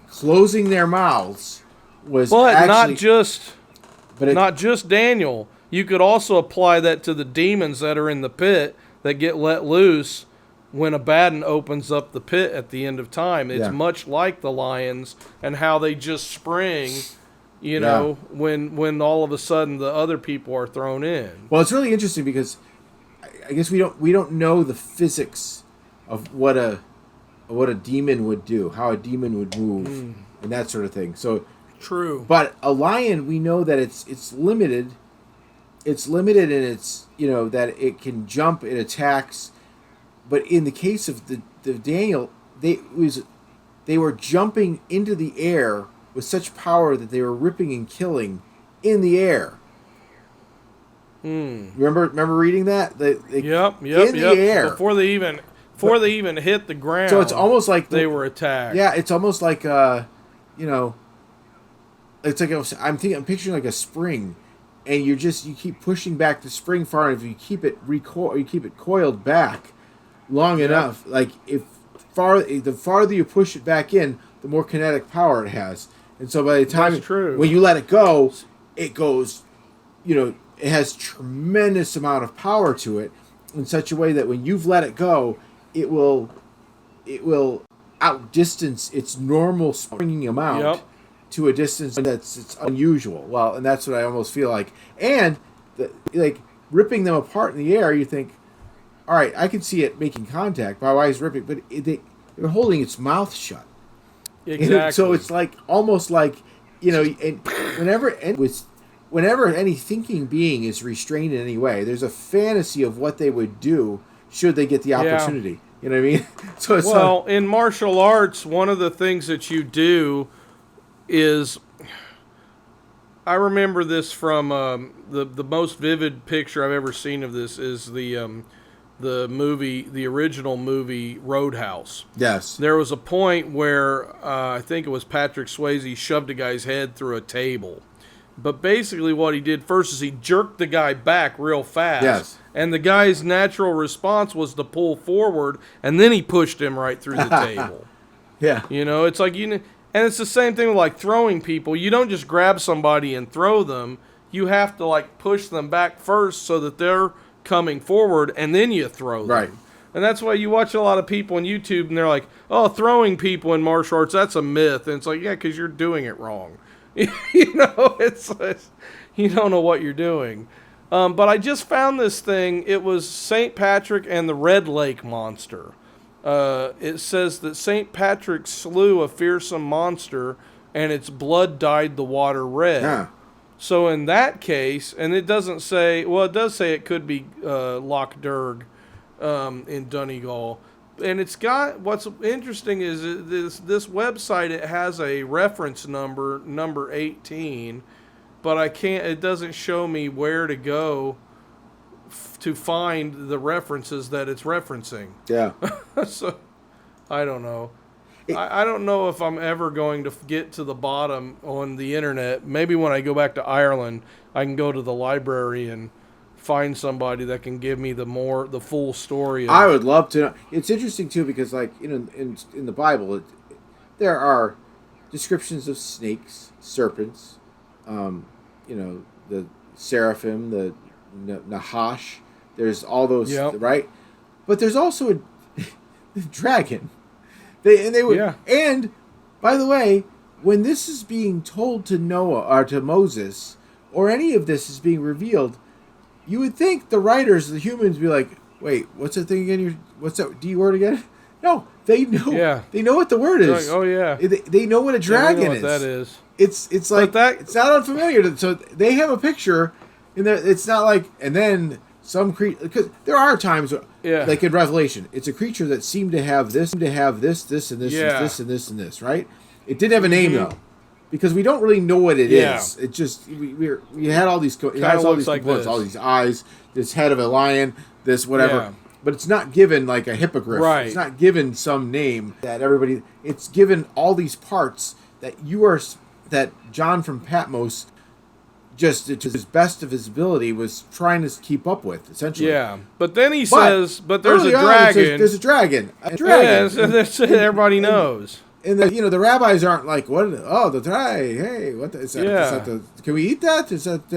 closing their mouths was not just Daniel. You could also apply that to the demons that are in the pit that get let loose when Abaddon opens up the pit at the end of time. It's much like the lions and how they just spring, when all of a sudden the other people are thrown in. Well, it's really interesting because I guess we don't know the physics of what a demon would do, how a demon would move, and that sort of thing. So true. But a lion, we know that it's limited. It's limited in its that it can jump, it attacks. But in the case of the Daniel, they were jumping into the air with such power that they were ripping and killing in the air. Remember reading that? Yep. In the air before they even hit the ground. So it's almost like they were attacked. Yeah, it's almost like it's like I'm picturing like a spring, and you keep pushing back the spring far enough. You keep it coiled back long enough. Like the farther you push it back in, the more kinetic power it has. And so by the time when you let it go, it goes, it has tremendous amount of power to it in such a way that when you've let it go, it will outdistance its normal springing amount to a distance it's unusual. Well, and that's what I almost feel like. And ripping them apart in the air, you think, all right, I can see it making contact. My wife's ripping, but they're holding its mouth shut. Exactly. So it's almost like, and whenever any thinking being is restrained in any way, there's a fantasy of what they would do should they get the opportunity. Yeah. You know what I mean? So it's in martial arts, one of the things that you do is, I remember this from the most vivid picture I've ever seen of this is the the original movie Roadhouse. Yes. There was a point where I think it was Patrick Swayze shoved a guy's head through a table. But basically what he did first is he jerked the guy back real fast. Yes. And the guy's natural response was to pull forward, and then he pushed him right through the table. Yeah. You know, it's like and it's the same thing with like throwing people. You don't just grab somebody and throw them. You have to like push them back first so that they're coming forward, and then you throw them. Right. And that's why you watch a lot of people on YouTube, and they're like, "Oh, throwing people in martial arts, that's a myth." And it's like, yeah, because you're doing it wrong. You know, it's you don't know what you're doing. But I just found this thing. It was St. Patrick and the Red Lake Monster. It says that St. Patrick slew a fearsome monster, and its blood dyed the water red. Yeah. So in that case, and it doesn't say, well, it does say it could be Loch Derg in Donegal. And it's got, what's interesting is this website, it has a reference number 18, but it doesn't show me where to go to find the references that it's referencing. Yeah. So, I don't know. I don't know if I'm ever going to get to the bottom on the internet. Maybe when I go back to Ireland, I can go to the library and find somebody that can give me the full story. I would love to know. It's interesting too because, like, you know, in the Bible, there are descriptions of snakes, serpents, you know, the seraphim, the Nahash. There's all those, right? But there's also the dragon. And by the way, when this is being told to Noah or to Moses, or any of this is being revealed, you would think the writers, the humans, would be like, "Wait, what's that thing again? What's that D word again?" No, they know. Yeah. They know what the word is. Like, oh yeah. They know what a dragon know what is. that is. It's like it's not unfamiliar to them. So they have a picture, and it's not like, and then some creature, because there are times, like in Revelation, it's a creature that seemed to have this, and this, and this, and this, and this, and this, right? It did have a name though, because we don't really know what it is. It just we had all these. It has all these components, all these eyes, this head of a lion, this whatever. Yeah. But it's not given like a hippogriff. Right. It's not given some name that everybody. It's given all these parts that John from Patmos, just to his best of his ability, was trying to keep up with, essentially. Yeah, but then he says, "But there's a dragon." There's a dragon. A dragon. Yeah, that's everybody knows. And the rabbis aren't like, what? Oh, the dragon. Hey, what? Is that can we eat that? Is that?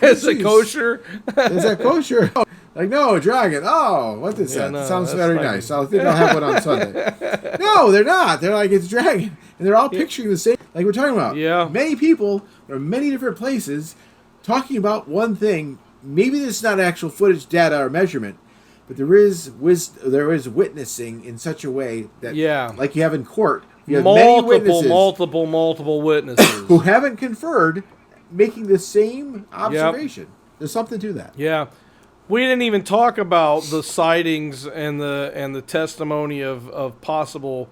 Is it kosher? Is that kosher? Like, no, a dragon. Oh, what is that? No, sounds very nice. I think I'll have one on Sunday. No, they're not. They're like, it's a dragon. And they're all picturing the same, like we're talking about. Yeah. Many people from many different places talking about one thing. Maybe there's not actual footage, data, or measurement, but there is witnessing in such a way that, like you have in court, you have many witnesses multiple witnesses who haven't conferred, making the same observation. There's something to that. Yeah. We didn't even talk about the sightings and the testimony of possible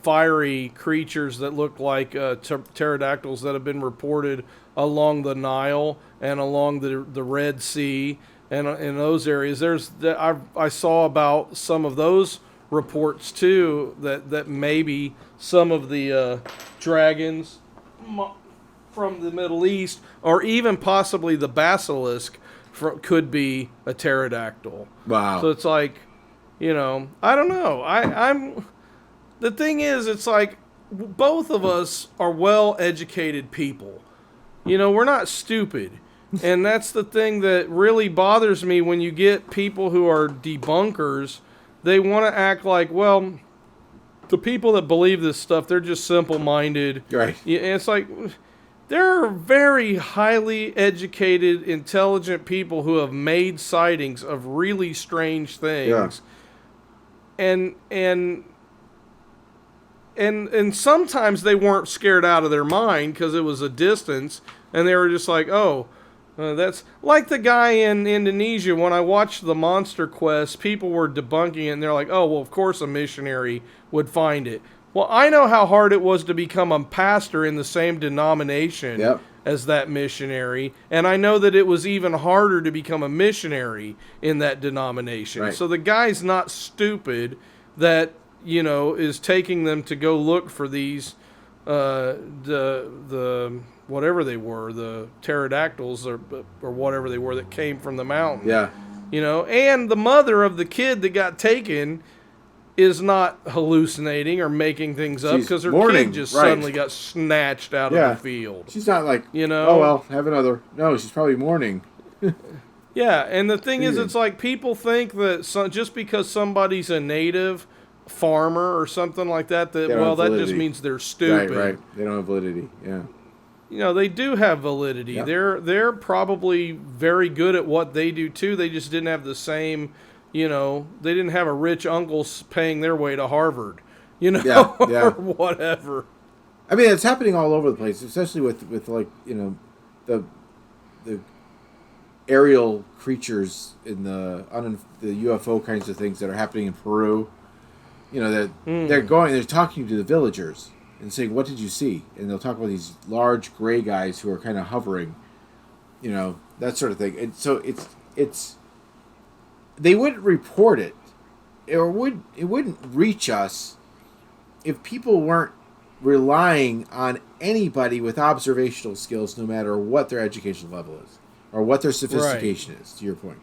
fiery creatures that look like pterodactyls that have been reported along the Nile and along the Red Sea and in those areas. I saw about some of those reports too that maybe some of the dragons from the Middle East, or even possibly the basilisk, could be a pterodactyl. Wow. So it's like, I don't know. I'm the thing is, it's like both of us are well-educated people. We're not stupid. And that's the thing that really bothers me when you get people who are debunkers. They want to act like, well, the people that believe this stuff, they're just simple-minded. Right. And it's like, there are very highly educated, intelligent people who have made sightings of really strange things. Yeah. And sometimes they weren't scared out of their mind because it was a distance, and they were just like, oh, that's like the guy in Indonesia. When I watched the Monster Quest, people were debunking it, and they're like, oh, well, of course a missionary would find it. Well, I know how hard it was to become a pastor in the same denomination Yep. as that missionary, and I know that it was even harder to become a missionary in that denomination. Right. So the guy's not stupid that, is taking them to go look for these the whatever they were, the pterodactyls or whatever they were that came from the mountain. Yeah. And the mother of the kid that got taken is not hallucinating or making things up, She's because her mourning, kid just right. suddenly got snatched out of the field. She's not like, You know? oh, well, have another. No, she's probably mourning. Yeah, and the thing is, Yeah. it's like people think that just because somebody's a native farmer or something like that, They don't have that just validity. means they're stupid. Right. They don't have validity. Yeah. They do have validity. Yep. They're probably very good at what they do too. They just didn't have the same, they didn't have a rich uncle paying their way to Harvard, Yeah. or whatever. I mean, it's happening all over the place, especially with like, the aerial creatures in the UFO kinds of things that are happening in Peru. They're talking to the villagers and saying, "What did you see?" And they'll talk about these large gray guys who are kind of hovering, that sort of thing. And so it's they wouldn't report it, it wouldn't reach us if people weren't relying on anybody with observational skills, no matter what their educational level is or what their sophistication is. To your point.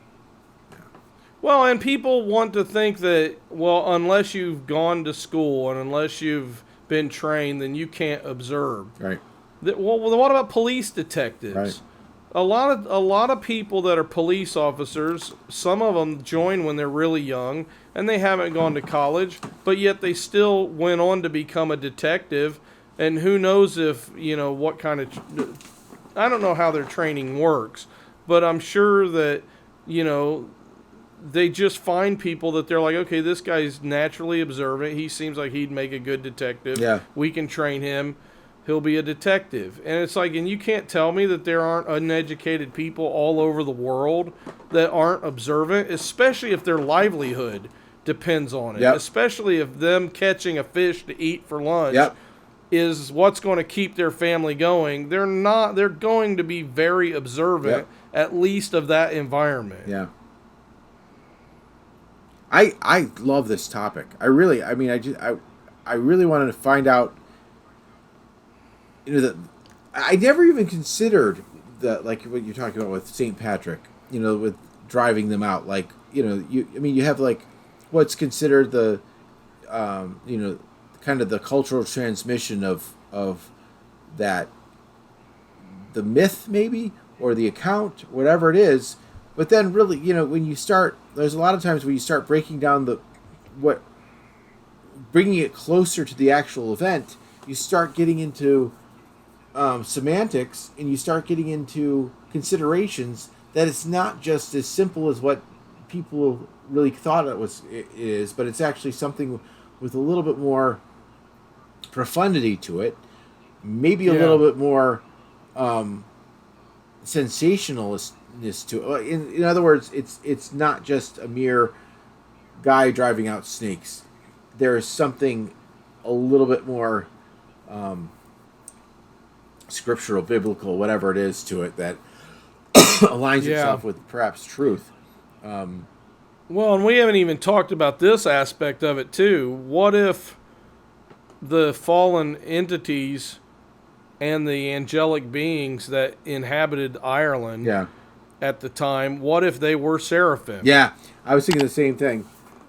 Well, and people want to think that, unless you've gone to school and unless you've been trained, then you can't observe. Right. What about police detectives? Right. A lot of people that are police officers, some of them join when they're really young and they haven't gone to college, but yet they still went on to become a detective. And who knows if, what kind of... I don't know how their training works, but I'm sure that, they just find people that they're like, okay, this guy's naturally observant. He seems like he'd make a good detective. Yeah. We can train him. He'll be a detective. And it's like, and you can't tell me that there aren't uneducated people all over the world that aren't observant, especially if their livelihood depends on it. Yep. Especially if them catching a fish to eat for lunch Yep. is what's going to keep their family going. They're going to be very observant, at least of that environment. Yeah. I love this topic. I really wanted to find out. I never even considered like what you're talking about with St. Patrick. With driving them out. Like you have like what's considered the, kind of the cultural transmission of that, the myth maybe or the account, whatever it is. But then really, when you start, there's a lot of times when you start breaking down bringing it closer to the actual event, you start getting into semantics and you start getting into considerations that it's not just as simple as what people really thought it is, but it's actually something with a little bit more profundity to it, maybe a little bit more sensationalist to it. In other words, it's not just a mere guy driving out snakes. There is something a little bit more scriptural, biblical, whatever it is to it that aligns itself with perhaps truth. Well, and we haven't even talked about this aspect of it too. What if the fallen entities and the angelic beings that inhabited Ireland at the time, what if they were seraphim? Yeah, I was thinking the same thing.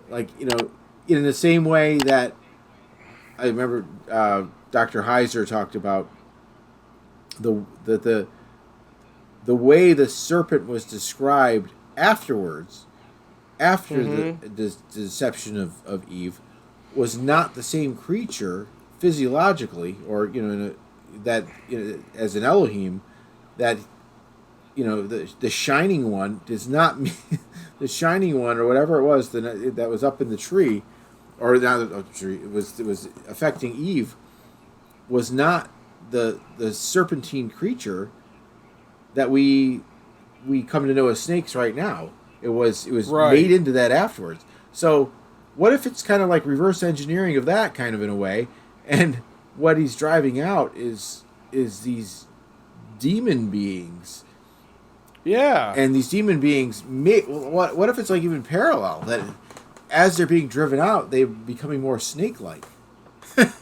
Like, in the same way that I remember Dr. Heiser talked about the way the serpent was described afterwards, after the deception of Eve, was not the same creature physiologically, or as an Elohim, that the shining one does not mean the shining one or whatever it was that was up in the tree, or not the tree. It was affecting Eve. Was not the serpentine creature that we come to know as snakes right now. It was made into that afterwards. So what if it's kind of like reverse engineering of that kind of in a way, And what he's driving out is these demon beings. Yeah. And these demon beings what if it's like even parallel, that as they're being driven out, they're becoming more snake-like.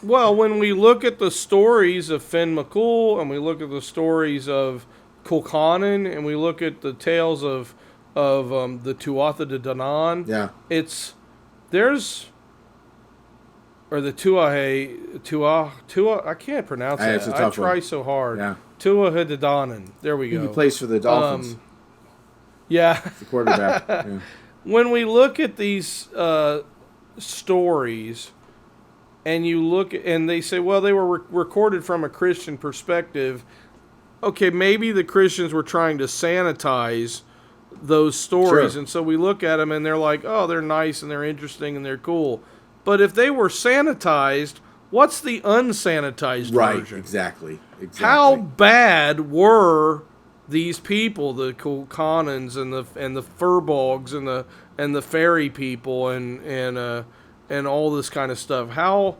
Well, when we look at the stories of Finn McCool, and we look at the stories of Kulkanen, and we look at the tales of the Tuatha De Danann, Yeah. or the Tua, I can't pronounce that. It's a I tough try one. so hard. Yeah. Tuatha De Danann. There we go. He plays for the Dolphins. Yeah. The quarterback. Yeah. When we look at these stories, and you look, and they say, well, they were recorded from a Christian perspective. Okay, maybe the Christians were trying to sanitize those stories, Sure. and so we look at them, and they're like, oh, they're nice, and they're interesting, and they're cool. But if they were sanitized, what's the unsanitized Right, version? exactly. How bad were these people, the Kulkanans and the Furbolgs and the fairy people and all this kind of stuff? How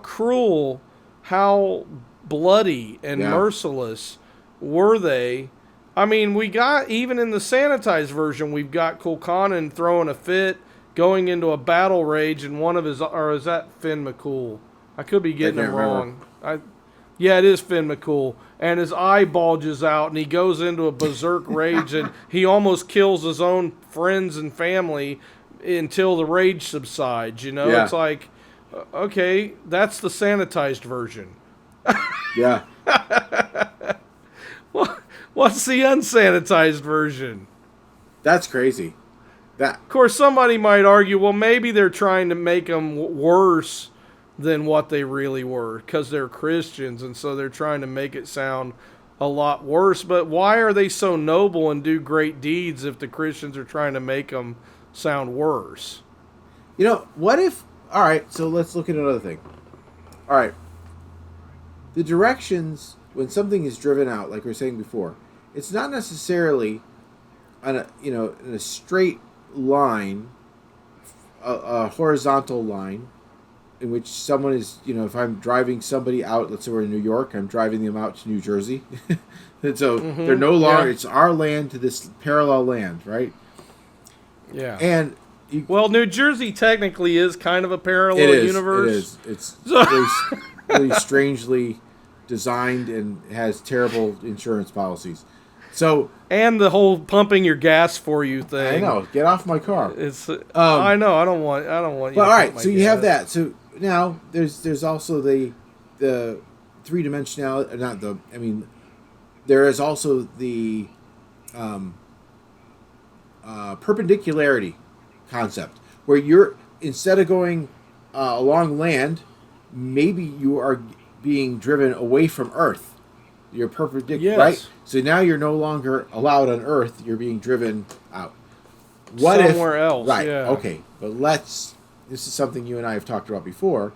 cruel, how bloody and merciless were they? I mean, we got, even in the sanitized version, we've got Kulkanen throwing a fit, going into a battle rage, and one of his, or is that Finn McCool? I could be getting him wrong. Yeah, it is Finn McCool. And his eye bulges out, and he goes into a berserk rage, and he almost kills his own friends and family until the rage subsides. You know, It's like, okay, that's the sanitized version. Yeah. What's the unsanitized version? That's crazy. Of course, somebody might argue, well, maybe they're trying to make them worse than what they really were because they're Christians, and so they're trying to make it sound a lot worse. But why are they so noble and do great deeds if the Christians are trying to make them sound worse? You know, what if... All right, so let's look at another thing. All right. The directions, when something is driven out, like we were saying before, it's not necessarily on in a straight line, a horizontal line, in which someone is, if I'm driving somebody out, let's say we're in New York, I'm driving them out to New Jersey. And so they're no longer, it's our land to this parallel land, right? Yeah. And well, New Jersey technically is kind of a parallel universe. It is. It's really strangely designed and has terrible insurance policies. So, and the whole pumping your gas for you thing. I know. Get off my car. It's. I know. I don't want. You. But all right. So you have that. So now there's also the three-dimensionality. Not the. I mean, there is also the perpendicularity concept, where you're, instead of going along land, maybe you are being driven away from Earth. You're perpendicular, right? So now you're no longer allowed on Earth. You're being driven out. Somewhere else, right? Yeah. Okay, but this is something you and I have talked about before.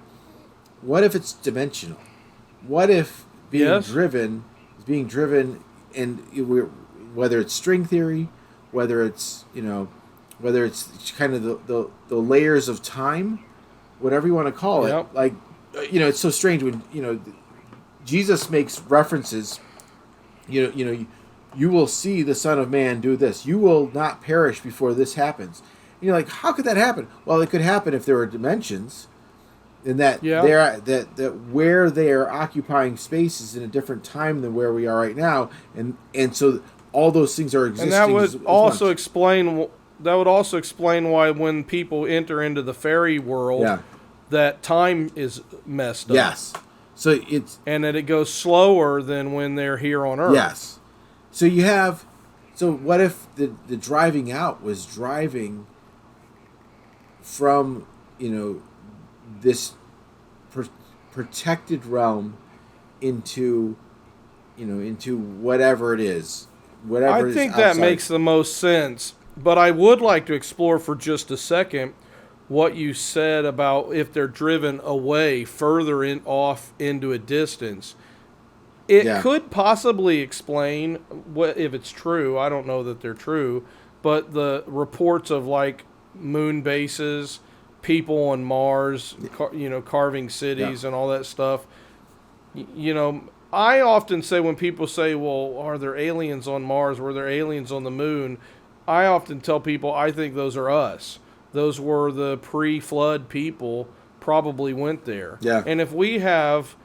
What if it's dimensional? What if being driven, and whether it's string theory, whether it's kind of the layers of time, whatever you want to call it. Like, it's so strange when Jesus makes references. You will see the Son of Man do this. You will not perish before this happens. And you're like, how could that happen? Well, it could happen if there were dimensions, and that that where they are occupying space is in a different time than where we are right now, and so all those things are existing. And that would also explain. That would also explain why when people enter into the fairy world, that time is messed up. Yes. So and that it goes slower than when they're here on Earth. Yes. So what if the driving out was driving from this protected realm into whatever it is, whatever. I think that makes the most sense. But I would like to explore for just a second what you said about if they're driven away further off into a distance. It could possibly explain what, if it's true. I don't know that they're true, but the reports of like moon bases people on Mars, carving cities and all that stuff. I often say when people say, well, are there aliens on Mars? Were there aliens on the moon? I often tell people I think those are us. Those were the pre-flood people probably went there. Yeah. And if we have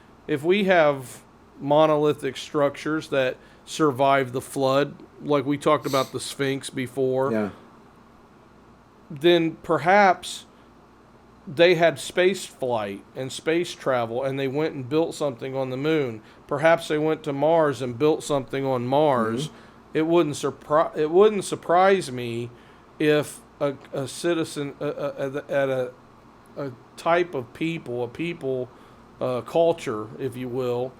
monolithic structures that survived the flood, like we talked about the Sphinx before, then perhaps they had space flight and space travel, and they went and built something on the moon. Perhaps they went to Mars and built something on Mars. It wouldn't surprise me if a citizen at a type of people, culture, if you will,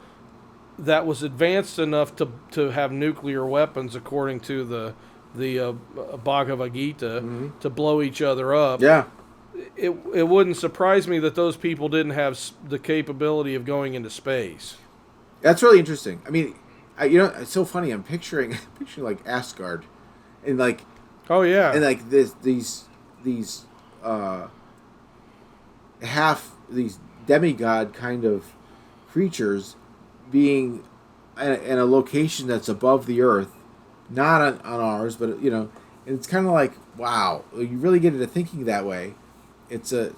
that was advanced enough to have nuclear weapons, according to the Bhagavad Gita, to blow each other up. Yeah. It wouldn't surprise me that those people didn't have the capability of going into space. That's really interesting. I mean, it's so funny. I'm picturing like Asgard, and like, oh yeah, and like these demigod kind of creatures being in a location that's above the earth, not on ours, but and it's kind of like, wow, you really get into thinking that way. It's and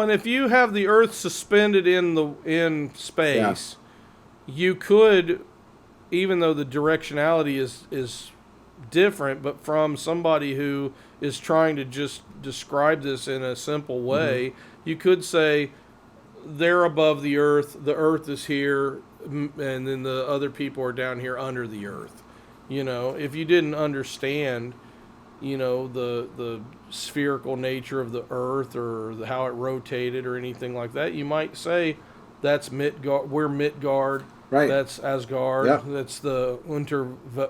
if you have the Earth suspended in space, you could, even though the directionality is different, but from somebody who is trying to just describe this in a simple way, you could say they're above the Earth is here, and then the other people are down here under the Earth. If you didn't understand, the spherical nature of the Earth or how it rotated or anything like that, you might say that's Midgard. We're Midgard. Right. That's Asgard. Yep. That's the winter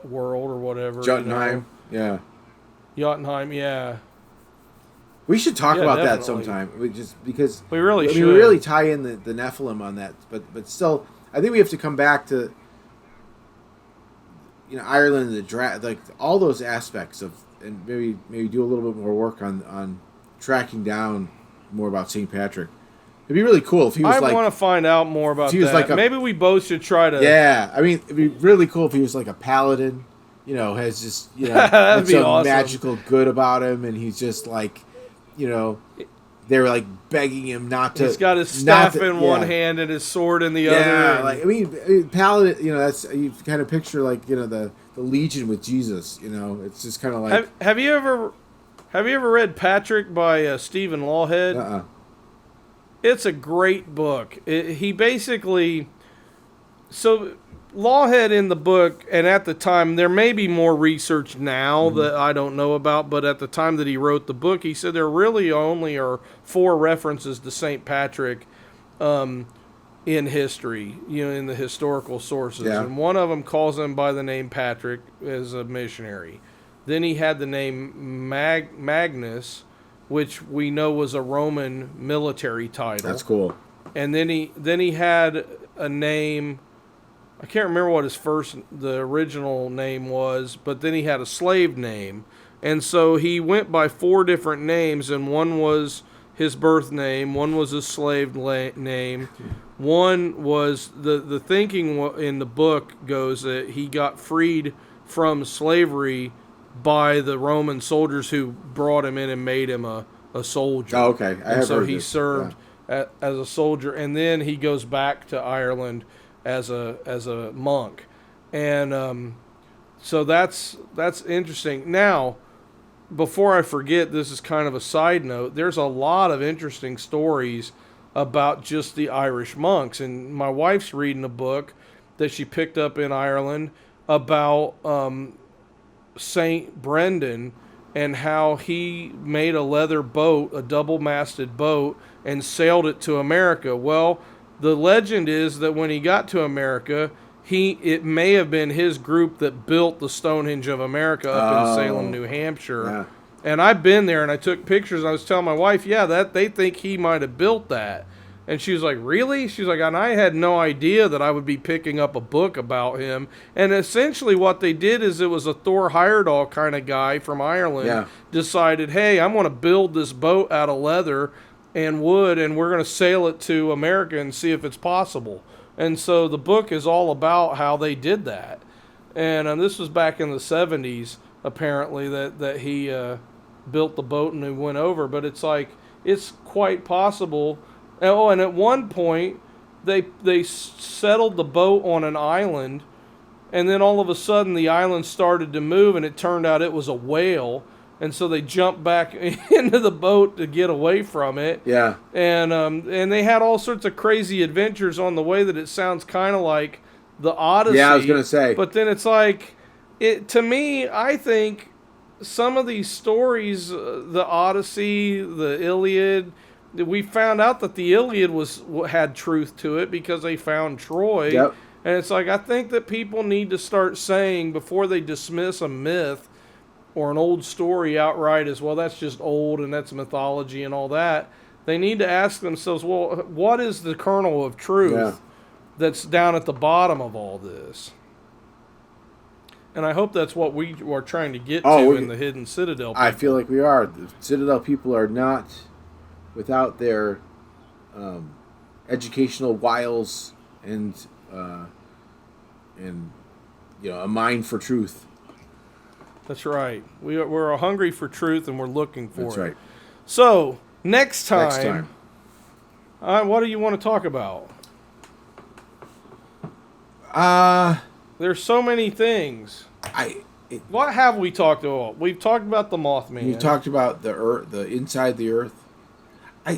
world or whatever. Jotunheim. Yeah. Jotunheim. Yeah. We should talk about definitely. that sometime. Because we really should. We really tie in the Nephilim on that, but still, I think we have to come back to Ireland and like all those aspects of, and maybe do a little bit more work on tracking down more about St. Patrick. It'd be really cool if he was I want to find out more about that. Like maybe we both should try to. Yeah, I mean, it'd be really cool if he was like a paladin. Has just that'd be some awesome. Magical good about him, and he's just like, they're like begging him not to. He's got his staff in one hand and his sword in the other. Yeah, like paladin. That's, you kind of picture like the Legion with Jesus. It's just kind of like. Have you ever read Patrick by Stephen Lawhead? It's a great book. He basically, so Lawhead in the book, and at the time, there may be more research now that I don't know about, but at the time that he wrote the book, he said there really only are 4 references to St. Patrick in history, in the historical sources. Yeah. And one of them calls him by the name Patrick as a missionary. Then he had the name Magnus, which we know was a Roman military title. That's cool. And then he had a name, I can't remember what the original name was, but then he had a slave name. And so he went by 4 different names, and one was his birth name, one was his slave name, one was, the thinking in the book goes that he got freed from slavery by the Roman soldiers who brought him in and made him a soldier. Oh, okay. He served as a soldier, and then he goes back to Ireland as a monk, and so that's interesting. Now, before I forget, this is kind of a side note. There's a lot of interesting stories about just the Irish monks, and my wife's reading a book that she picked up in Ireland about Saint Brendan and how he made a leather boat, a double-masted boat, and sailed it to America. Well, the legend is that when he got to America, it may have been his group that built the Stonehenge of America up in Salem, New Hampshire. Yeah. And I've been there, and I took pictures, and I was telling my wife, that they think he might have built that. And she was like, really? She's like, and I had no idea that I would be picking up a book about him. And essentially what they did is it was a Thor Heyerdahl kind of guy from Ireland decided, hey, I'm going to build this boat out of leather and wood, and we're going to sail it to America and see if it's possible. And so the book is all about how they did that. And this was back in the 70s, apparently, that he built the boat and he went over. But it's like, it's quite possible. Oh, and at one point, they settled the boat on an island, and then all of a sudden the island started to move, and it turned out it was a whale. And so they jumped back into the boat to get away from it. Yeah. And they had all sorts of crazy adventures on the way that it sounds kind of like the Odyssey. Yeah, I was going to say. But then it's like, to me, I think some of these stories, the Odyssey, the Iliad, we found out that the Iliad had truth to it because they found Troy. Yep. And it's like, I think that people need to start saying, before they dismiss a myth or an old story outright as, well, that's just old and that's mythology and all that, they need to ask themselves, well, what is the kernel of truth that's down at the bottom of all this? And I hope that's what we are trying to get to in the Hidden Citadel people. I feel like we are. The Citadel people are not without their educational wiles and a mind for truth. That's right. We're hungry for truth, and we're looking for it. That's right. So, next time. What do you want to talk about? There's so many things. What have we talked about? We've talked about the Moth Man. You talked about the earth, the inside the earth. I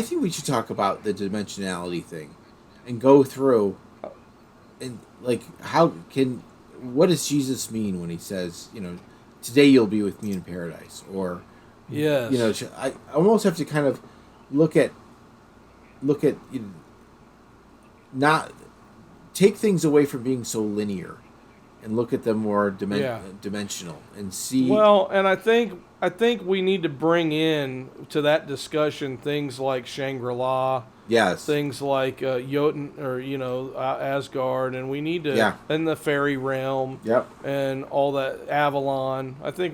think we should talk about the dimensionality thing, and go through, and like what does Jesus mean when he says, today you'll be with me in paradise, or yes, I almost have to kind of look at not take things away from being so linear, and look at them more dimensional and see. Well, and I think we need to bring in to that discussion things like Shangri-La. Yes. Things like Jotun, or Asgard, and we need to, and the fairy realm. Yep. And all that, Avalon. I think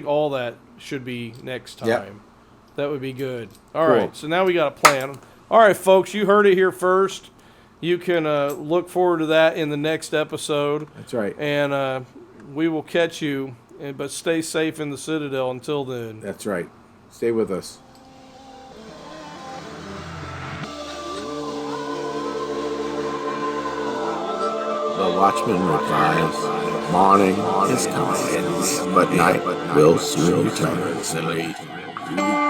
all that should be next time. Yep. That would be good. All right. So now we got a plan. All right, folks, you heard it here first. You can look forward to that in the next episode. That's right. And we will catch you, but stay safe in the Citadel until then. That's right. Stay with us. The watchman replies, morning is coming, but night will soon return.